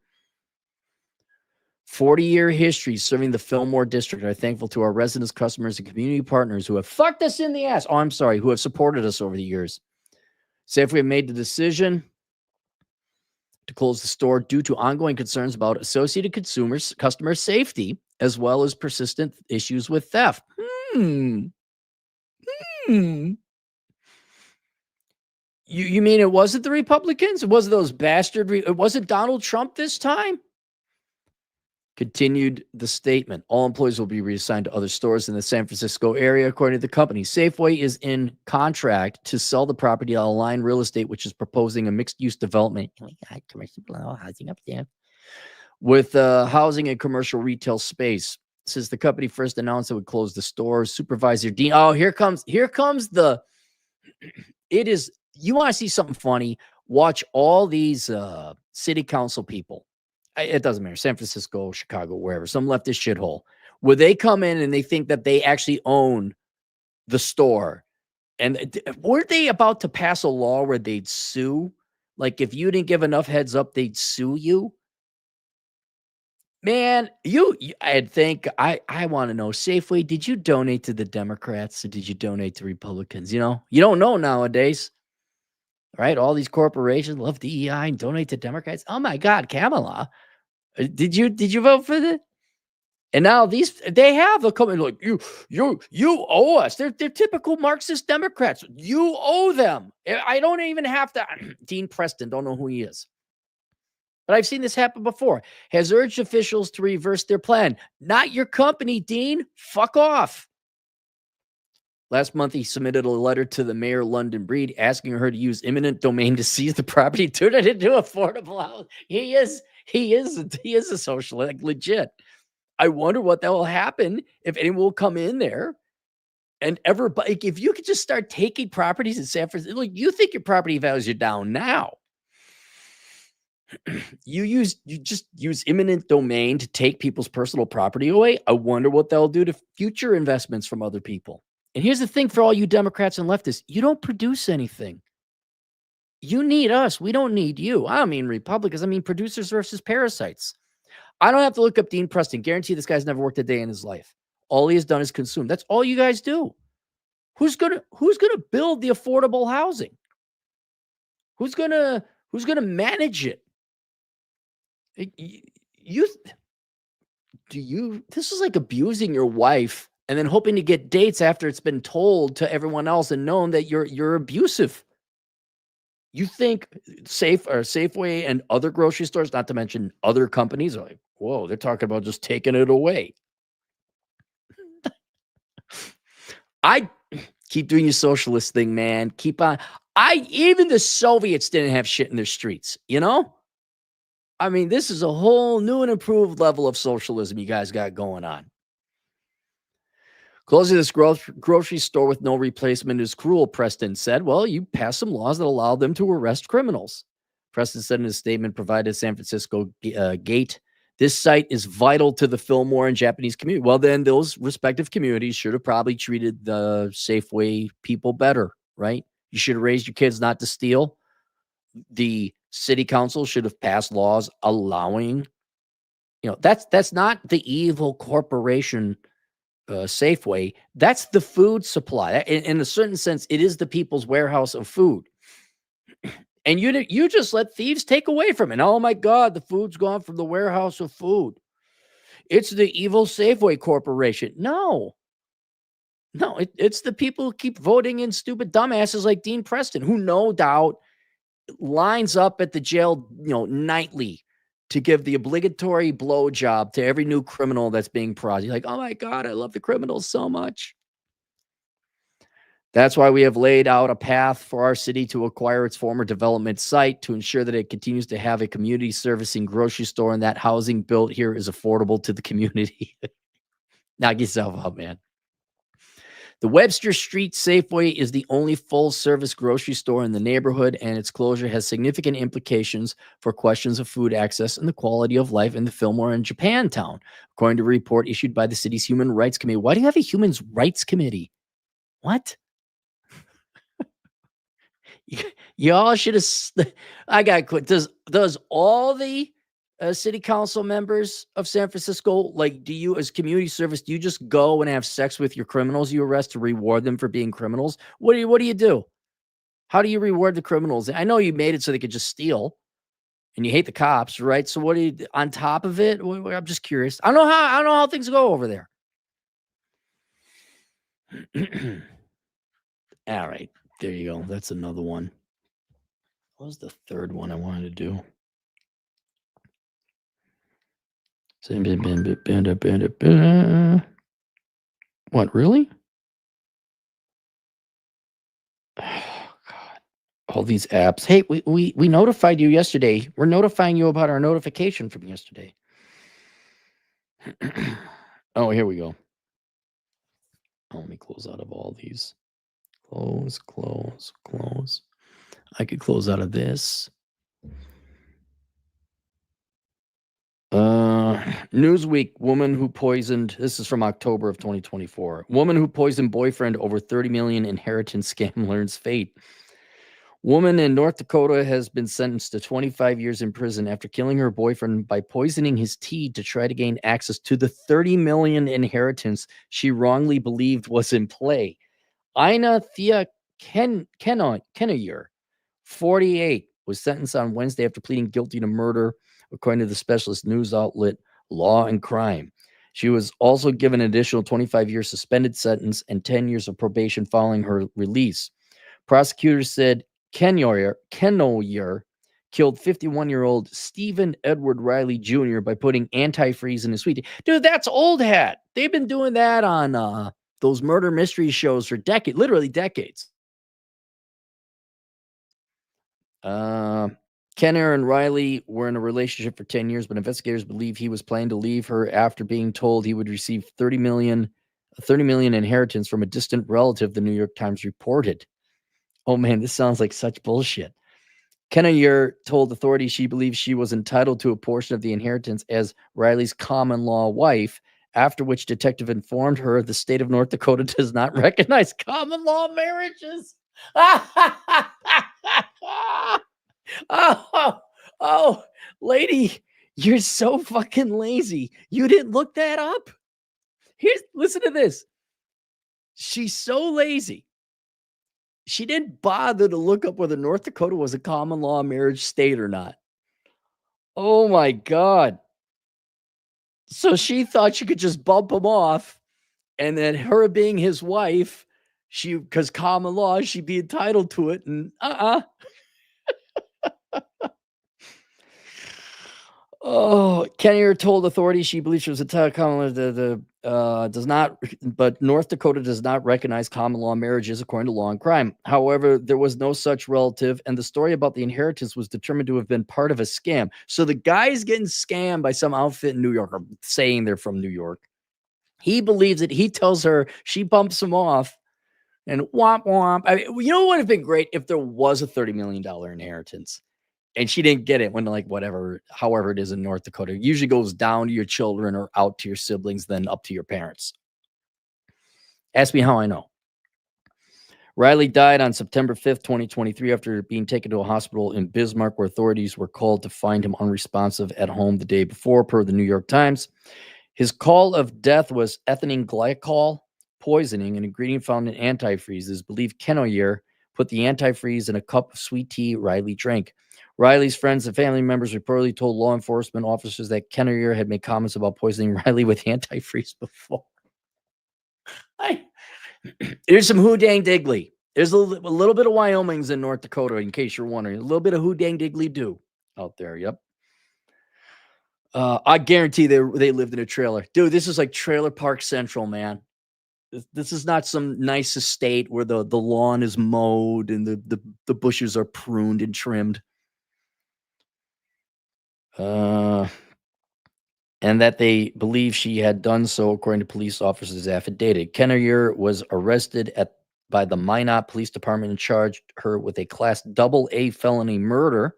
40-year history serving the Fillmore district. Are thankful to our residents, customers, and community partners who have fucked us in the ass. Oh, I'm sorry. Who have supported us over the years. Safeway made the decision to close the store due to ongoing concerns about associated customer safety, as well as persistent issues with theft. You mean it wasn't the Republicans? It wasn't those bastard. It wasn't Donald Trump this time? Continued the statement. All employees will be reassigned to other stores in the San Francisco area, according to the company. Safeway is in contract to sell the property to Align Real Estate, which is proposing a mixed-use development. Commercial housing up there with housing and commercial retail space. Since the company first announced it would close the store, Supervisor Dean. Oh, here comes the. It is. You want to see something funny? Watch all these city council people. It doesn't matter. San Francisco, Chicago, wherever, some leftist shithole, where they come in and they think that they actually own the store. And weren't they about to pass a law where they'd sue? Like if you didn't give enough heads up, they'd sue you. Man, I want to know, Safeway, did you donate to the Democrats or did you donate to Republicans? You don't know nowadays. Right? All these corporations love DEI and donate to Democrats. Oh my God, Kamala. Did you vote for that? And now they'll come in like you owe us. They're typical Marxist Democrats. You owe them. I don't even have to. Dean Preston, don't know who he is. But I've seen this happen before. Has urged officials to reverse their plan. Not your company, Dean. Fuck off. Last month, he submitted a letter to the mayor, London Breed, asking her to use eminent domain to seize the property, turn it into affordable housing. He is a socialist, like legit. I wonder what that will happen if anyone will come in there and like, if you could just start taking properties in San Francisco, like you think your property values are down now. You just use eminent domain to take people's personal property away. I wonder what they'll do to future investments from other people. And here's the thing for all you Democrats and leftists, you don't produce anything. You need us. We don't need you. I don't mean Republicans. I mean producers versus parasites. I don't have to look up Dean Preston. Guarantee this guy's never worked a day in his life. All he has done is consume. That's all you guys do. Who's gonna build the affordable housing? Who's gonna manage it? You this is like abusing your wife and then hoping to get dates after it's been told to everyone else and known that you're abusive. You think Safeway and other grocery stores, not to mention other companies, are like, whoa, they're talking about just taking it away. I keep doing your socialist thing, man. Keep on. Even the Soviets didn't have shit in their streets, you know? I mean, this is a whole new and improved level of socialism you guys got going on. Closing this grocery store with no replacement is cruel, Preston said. Well, you passed some laws that allow them to arrest criminals. Preston said in his statement provided San Francisco Gate, this site is vital to the Fillmore and Japanese community. Well, then those respective communities should have probably treated the Safeway people better, right? You should have raised your kids not to steal. The city council should have passed laws allowing, that's not the evil corporation Safeway. That's the food supply. In a certain sense, it is the people's warehouse of food. And you just let thieves take away from it. Oh my God, the food's gone from the warehouse of food. It's the evil Safeway corporation. No, it's the people who keep voting in stupid dumbasses like Dean Preston, who no doubt lines up at the jail, nightly to give the obligatory blowjob to every new criminal that's being prosecuted. Like, oh my God, I love the criminals so much. That's why we have laid out a path for our city to acquire its former development site to ensure that it continues to have a community servicing grocery store and that housing built here is affordable to the community. Knock yourself out, man. The Webster Street Safeway is the only full-service grocery store in the neighborhood, and its closure has significant implications for questions of food access and the quality of life in the Fillmore and Japantown, according to a report issued by the city's Human Rights Committee. Why do you have a Human Rights Committee? What? Y'all should have. I got quit. Does all the city council members of San Francisco, like, do you, as community service, do you just go and have sex with your criminals you arrest to reward them for being criminals? What do you do? How do you reward the criminals? I know you made it so they could just steal, and you hate the cops, right? So what do you on top of it? I'm just curious. I don't know how things go over there. All right, there you go. That's another one. What was the third one I wanted to do? What, really? Oh, God. All these apps. Hey, we notified you yesterday. We're notifying you about our notification from yesterday. Oh, here we go. Oh, let me close out of all these. Close. I could close out of this. Newsweek, woman who poisoned, this is from October of 2024. Woman who poisoned boyfriend over 30 million inheritance scam learns fate. Woman in North Dakota has been sentenced to 25 years in prison after killing her boyfriend by poisoning his tea to try to gain access to the 30 million inheritance she wrongly believed was in play. Ina Thea Kenneyer, 48, was sentenced on Wednesday after pleading guilty to murder, according to the specialist news outlet Law and Crime. She was also given an additional 25-year suspended sentence and 10 years of probation following her release. Prosecutors said Kenneyer killed 51-year-old Stephen Edward Riley Jr. by putting antifreeze in his sweet tea. Dude, that's old hat. They've been doing that on those murder mystery shows for literally decades. Kenner and Riley were in a relationship for 10 years, but investigators believe he was planning to leave her after being told he would receive 30 million inheritance from a distant relative, the New York Times reported. Oh man, this sounds like such bullshit. Kenner told authorities she believes she was entitled to a portion of the inheritance as Riley's common law wife, after which detective informed her the state of North Dakota does not recognize common law marriages. Oh, lady, you're so fucking lazy. You didn't look that up. Listen to this. She's so lazy. She didn't bother to look up whether North Dakota was a common law marriage state or not. Oh my God. So she thought she could just bump him off, and then her being his wife, because common law, she'd be entitled to it. And Oh, Kenner told authorities she believes she was a common law. Does not, but North Dakota does not recognize common law marriages according to law and crime. However, there was no such relative, and the story about the inheritance was determined to have been part of a scam. So the guy's getting scammed by some outfit in New York, or saying they're from New York. He believes it. He tells her, she bumps him off, and womp womp. I mean, you know what would have been great if there was a $30 million inheritance and she didn't get it when, like, whatever, however it is in North Dakota. It usually goes down to your children or out to your siblings, then up to your parents. Ask me how I know. Riley died on September 5th, 2023, after being taken to a hospital in Bismarck, where authorities were called to find him unresponsive at home the day before, per the New York Times. His call of death was ethylene glycol poisoning, an ingredient found in antifreeze. It is believed Kenoyer put the antifreeze in a cup of sweet tea Riley drank. Riley's friends and family members reportedly told law enforcement officers that Kenoyer had made comments about poisoning Riley with antifreeze before. Here's some who dang diggly. There's a little bit of Wyoming's in North Dakota, in case you're wondering. A little bit of who dang diggly do out there. Yep. I guarantee they lived in a trailer. Dude, this is like Trailer Park Central, man. This is not some nice estate where the lawn is mowed and the bushes are pruned and trimmed. And that they believe she had done so, according to police officers' affidavit. Kenoyer was arrested by the Minot Police Department and charged her with a Class AA felony murder.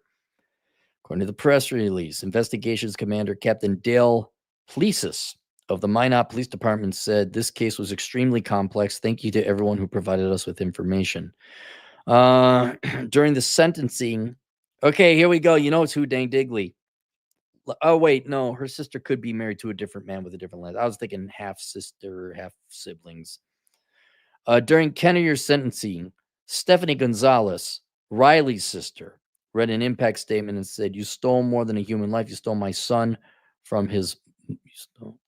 According to the press release, Investigations Commander Captain Dale Plesis of the Minot Police Department said this case was extremely complex. Thank you to everyone who provided us with information. During the sentencing, okay, here we go. You know it's who dang diggly. Oh, wait, no, her sister could be married to a different man with a different last. I was thinking half sister, half siblings. During Kenoyer's sentencing, Stephanie Gonzalez, Riley's sister, read an impact statement and said, "You stole more than a human life. You stole my son from his. You stole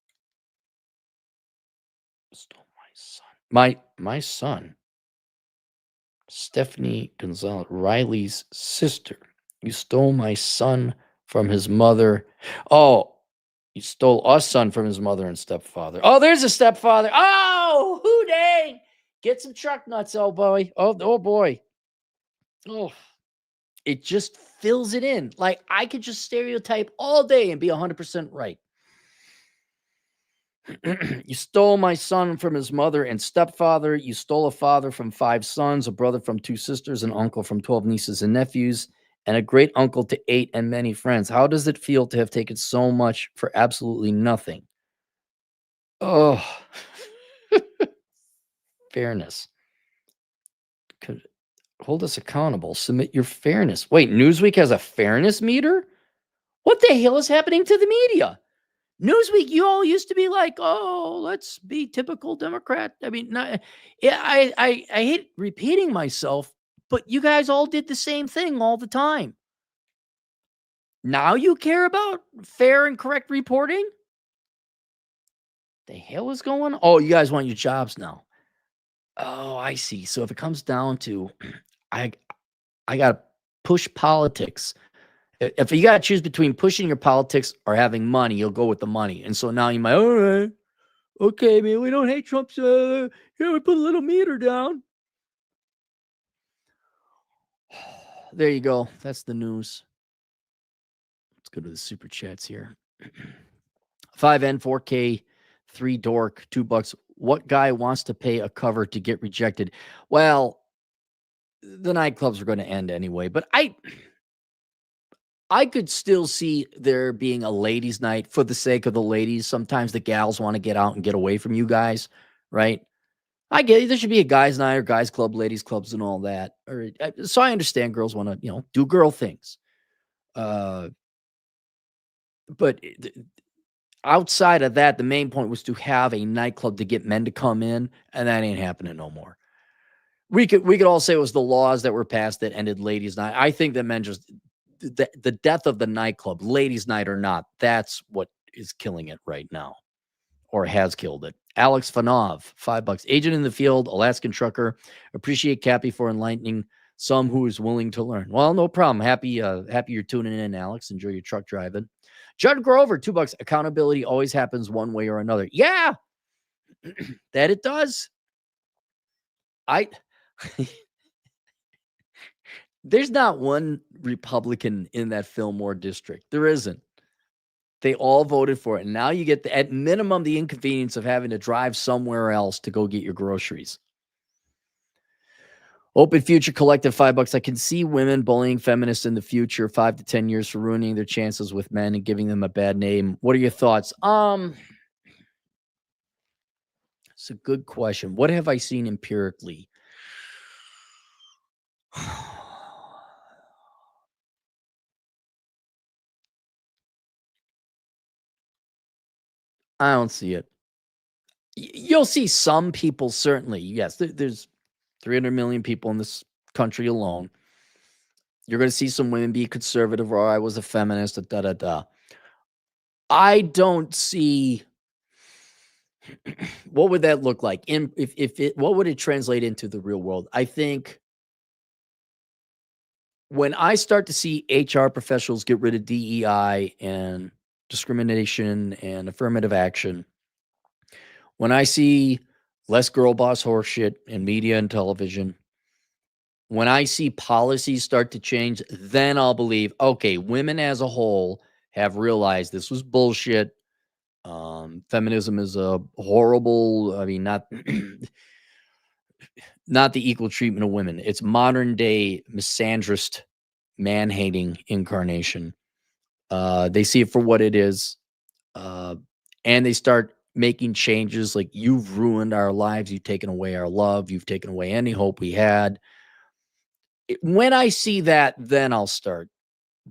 my son. My son. Stephanie Gonzalez, Riley's sister. You stole my son from his mother. Oh, you stole our son from his mother and stepfather. Oh, there's a stepfather. Oh, who dang. Get some truck nuts, oh boy. Oh boy. Oh, it just fills it in. Like, I could just stereotype all day and be 100% right. You stole my son from his mother and stepfather. You stole a father from 5 sons, a brother from 2 sisters, an uncle from 12 nieces and nephews, and a great uncle to 8 and many friends. How does it feel to have taken so much for absolutely nothing? Oh, fairness. Hold us accountable. Submit your fairness. Wait, Newsweek has a fairness meter? What the hell is happening to the media? Newsweek, you all used to be like, oh, let's be typical Democrat. I mean, yeah, I hate repeating myself, but you guys all did the same thing all the time. Now you care about fair and correct reporting? The hell is going on? Oh, you guys want your jobs now. Oh, I see. So if it comes down to I got to push politics. If you got to choose between pushing your politics or having money, you'll go with the money. And so now you might, all right, okay, man, we don't hate Trump's. Here, we put a little meter down. There you go. That's the news. Let's go to the super chats here. 5N, 4K, 3 dork, $2. What guy wants to pay a cover to get rejected? Well, the nightclubs are going to end anyway, but I could still see there being a ladies' night for the sake of the ladies. Sometimes the gals want to get out and get away from you guys, right? I get it. There should be a guys' night or guys' club, ladies' clubs, and all that. So I understand girls want to, do girl things. But outside of that, the main point was to have a nightclub to get men to come in, and that ain't happening no more. We could all say it was the laws that were passed that ended ladies' night. I think that men just the death of the nightclub, ladies' night or not, that's what is killing it right now, or has killed it. Alex Fanov, $5. Agent in the field, Alaskan trucker. Appreciate Cappy for enlightening some who is willing to learn. Well, no problem. Happy you're tuning in, Alex. Enjoy your truck driving. Judd Grover, $2. Accountability always happens one way or another. Yeah, that it does. There's not one Republican in that Fillmore district. There isn't. They all voted for it. And now you get, at minimum, the inconvenience of having to drive somewhere else to go get your groceries. Open Future Collective, $5. I can see women bullying feminists in the future, 5 to 10 years, for ruining their chances with men and giving them a bad name. What are your thoughts? It's a good question. What have I seen empirically? I don't see it. You'll see some people, certainly. Yes, there's 300 million people in this country alone. You're going to see some women be conservative, or I was a feminist, da-da-da. I don't see what would that look like what would it translate into the real world? I think when I start to see HR professionals get rid of DEI and discrimination and affirmative action, when I see less girl boss horseshit in media and television, when I see policies start to change, then I'll believe, okay, women as a whole have realized this was bullshit. Feminism is a horrible, not the equal treatment of women. It's modern day misandrist, man-hating incarnation. They see it for what it is. And they start making changes like, you've ruined our lives. You've taken away our love. You've taken away any hope we had. When I see that, then I'll start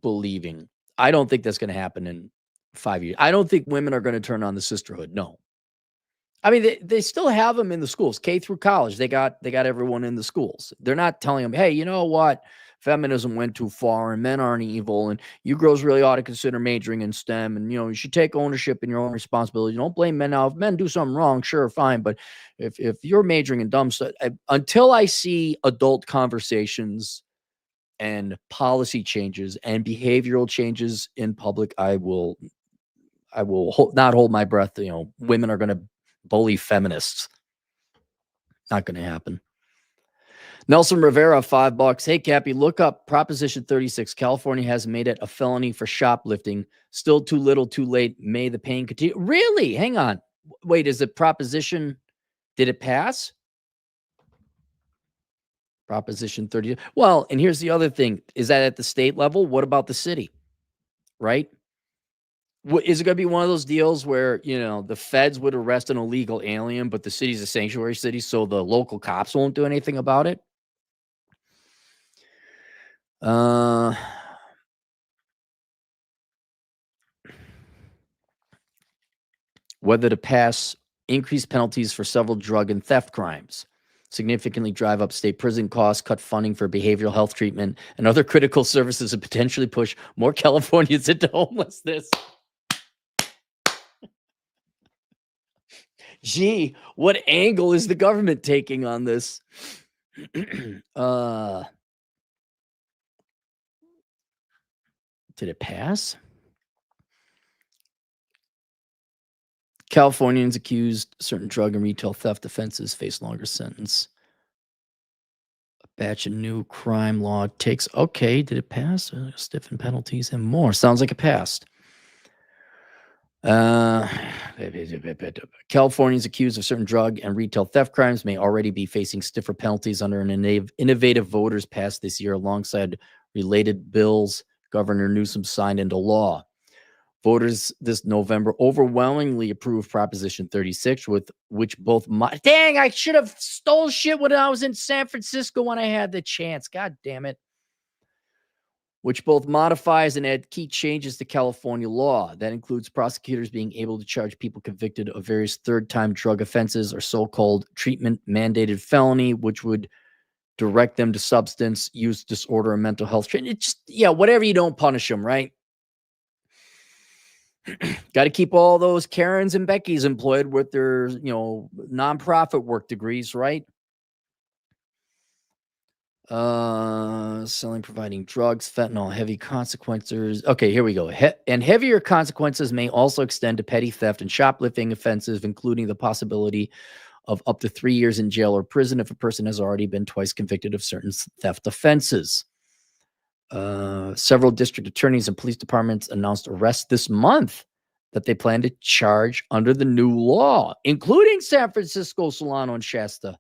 believing. I don't think that's going to happen in 5 years. I don't think women are going to turn on the sisterhood. No. I mean, they still have them in the schools, K through college. They got everyone in the schools. They're not telling them, hey, you know what? Feminism went too far and men aren't evil. And you girls really ought to consider majoring in STEM. And, you should take ownership in your own responsibility. Don't blame men now. If men do something wrong, sure, fine. But if you're majoring in dumb stuff, until I see adult conversations and policy changes and behavioral changes in public, I will not hold my breath. Women are going to bully feminists. Not going to happen. Nelson Rivera, $5. Hey, Cappy, look up Proposition 36. California has made it a felony for shoplifting. Still too little, too late. May the pain continue. Really? Hang on. Wait, is it proposition? Did it pass? Proposition 30. Well, and here's the other thing. Is that at the state level? What about the city? Right? Is it going to be one of those deals where, the feds would arrest an illegal alien, but the city's a sanctuary city, so the local cops won't do anything about it? Whether to pass increased penalties for several drug and theft crimes, significantly drive up state prison costs, cut funding for behavioral health treatment and other critical services, and potentially push more Californians into homelessness. Gee, what angle is the government taking on this? Did it pass? Californians accused of certain drug and retail theft offenses face longer sentence. A batch of new crime law takes. Okay, did it pass? Stiffen penalties and more. Sounds like it passed. Californians accused of certain drug and retail theft crimes may already be facing stiffer penalties under an innovative voters passed this year alongside related bills Governor Newsom signed into law. Voters this November overwhelmingly approved Proposition 36, with which both dang, I should have stole shit when I was in San Francisco when I had the chance. God damn it. Which both modifies and add key changes to California law. That includes prosecutors being able to charge people convicted of various third-time drug offenses or so-called treatment-mandated felony, which would direct them to substance use disorder and mental health treatment. It's just, whatever you don't punish them, right? Got to keep all those Karens and Beckys employed with their, nonprofit work degrees, right? Selling, providing drugs, fentanyl, heavy consequences. Okay, here we go. And heavier consequences may also extend to petty theft and shoplifting offenses, including the possibility of up to 3 years in jail or prison if a person has already been twice convicted of certain theft offenses. Several district attorneys and police departments announced arrests this month that they plan to charge under the new law, including San Francisco, Solano, and Shasta.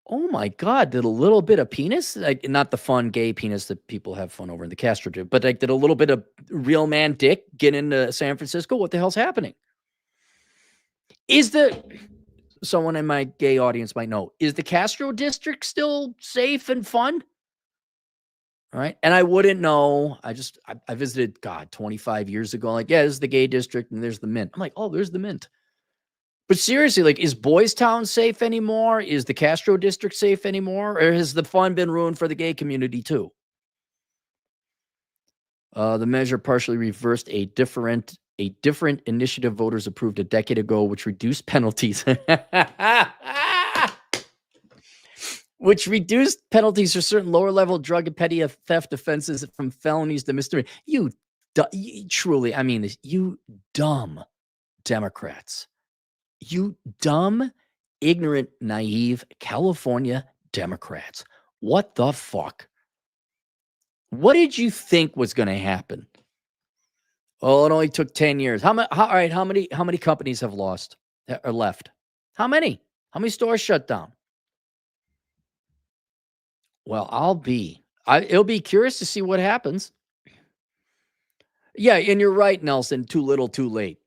Oh my God, did a little bit of penis, like not the fun gay penis that people have fun over in the Castro do, but like did a little bit of real man dick get into San Francisco? What the hell's happening? Someone in my gay audience might know, is the Castro district still safe and fun? All right. And I wouldn't know. I visited, God, 25 years ago. Like, yeah, this is the gay district and there's the Mint. I'm like, oh, there's the Mint. But seriously, like, is Boys Town safe anymore? Is the Castro district safe anymore? Or has the fun been ruined for the gay community too? The measure partially reversed a different initiative voters approved a decade ago, which reduced penalties. Which reduced penalties for certain lower-level drug and petty theft offenses from felonies to misdemeanors. You truly, I mean this, you dumb Democrats. You dumb, ignorant, naive California Democrats. What the fuck? What did you think was going to happen? Oh, it only took 10 years. All right, how many companies have lost or left? How many? How many stores shut down? Well, it'll be curious to see what happens. Yeah, and you're right, Nelson. Too little, too late.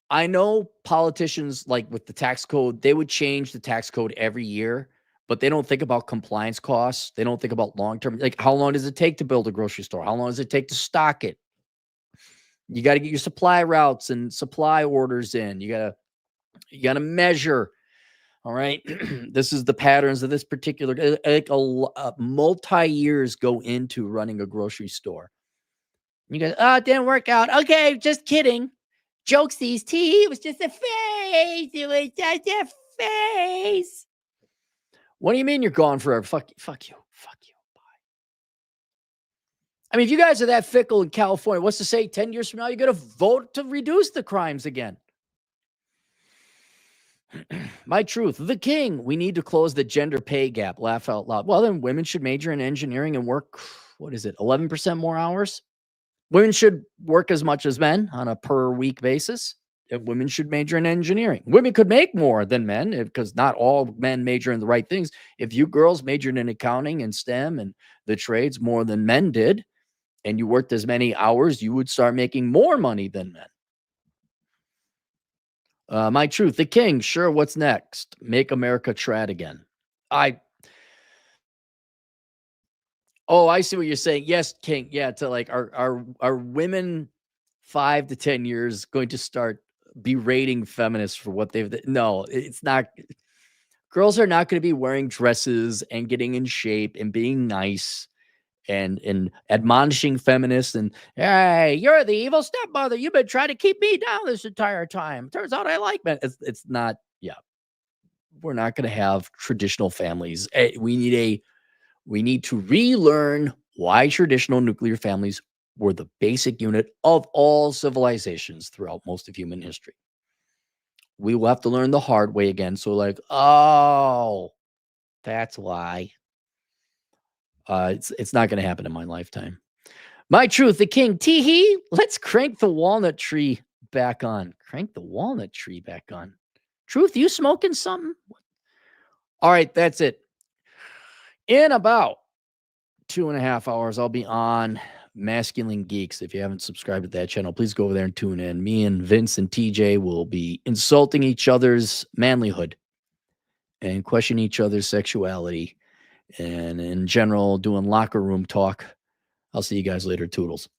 I know politicians, like with the tax code, they would change the tax code every year, but they don't think about compliance costs. They don't think about long-term, like how long does it take to build a grocery store? How long does it take to stock it? You got to get your supply routes and supply orders in. You got to measure. All right. This is the patterns of this particular, like multi-years go into running a grocery store. You guys, oh, it didn't work out. Okay, just kidding. Jokesies, it was just a face. It was just a face. What do you mean you're gone forever? Fuck you. Fuck you. Bye. I mean, if you guys are that fickle in California, what's to say 10 years from now, you're going to vote to reduce the crimes again? My truth, the king. We need to close the gender pay gap. Laugh out loud. Well, then women should major in engineering and work, 11% more hours? Women should work as much as men on a per week basis. Women should major in engineering. Women could make more than men because not all men major in the right things. If you girls majored in accounting and STEM and the trades more than men did, and you worked as many hours, you would start making more money than men. My truth, the king. Sure, what's next? Make America trad again. I see what you're saying. Yes, king. Yeah, to like are women 5 to 10 years going to start berating feminists for what they've no, it's not. Girls are not going to be wearing dresses and getting in shape and being nice and admonishing feminists and, hey, you're the evil stepmother. You've been trying to keep me down this entire time. Turns out I like men. It's not, we're not going to have traditional families. We need to relearn why traditional nuclear families were the basic unit of all civilizations throughout most of human history. We will have to learn the hard way again. So like, oh, that's why. It's not going to happen in my lifetime. My truth, the king. Tee-hee, let's crank the walnut tree back on. Crank the walnut tree back on. Truth, you smoking something? All right, that's it. In about 2.5 hours, I'll be on Masculine Geeks. If you haven't subscribed to that channel, please go over there and tune in. Me and Vince and TJ will be insulting each other's manlyhood and questioning each other's sexuality and in general doing locker room talk. I'll see you guys later. Toodles.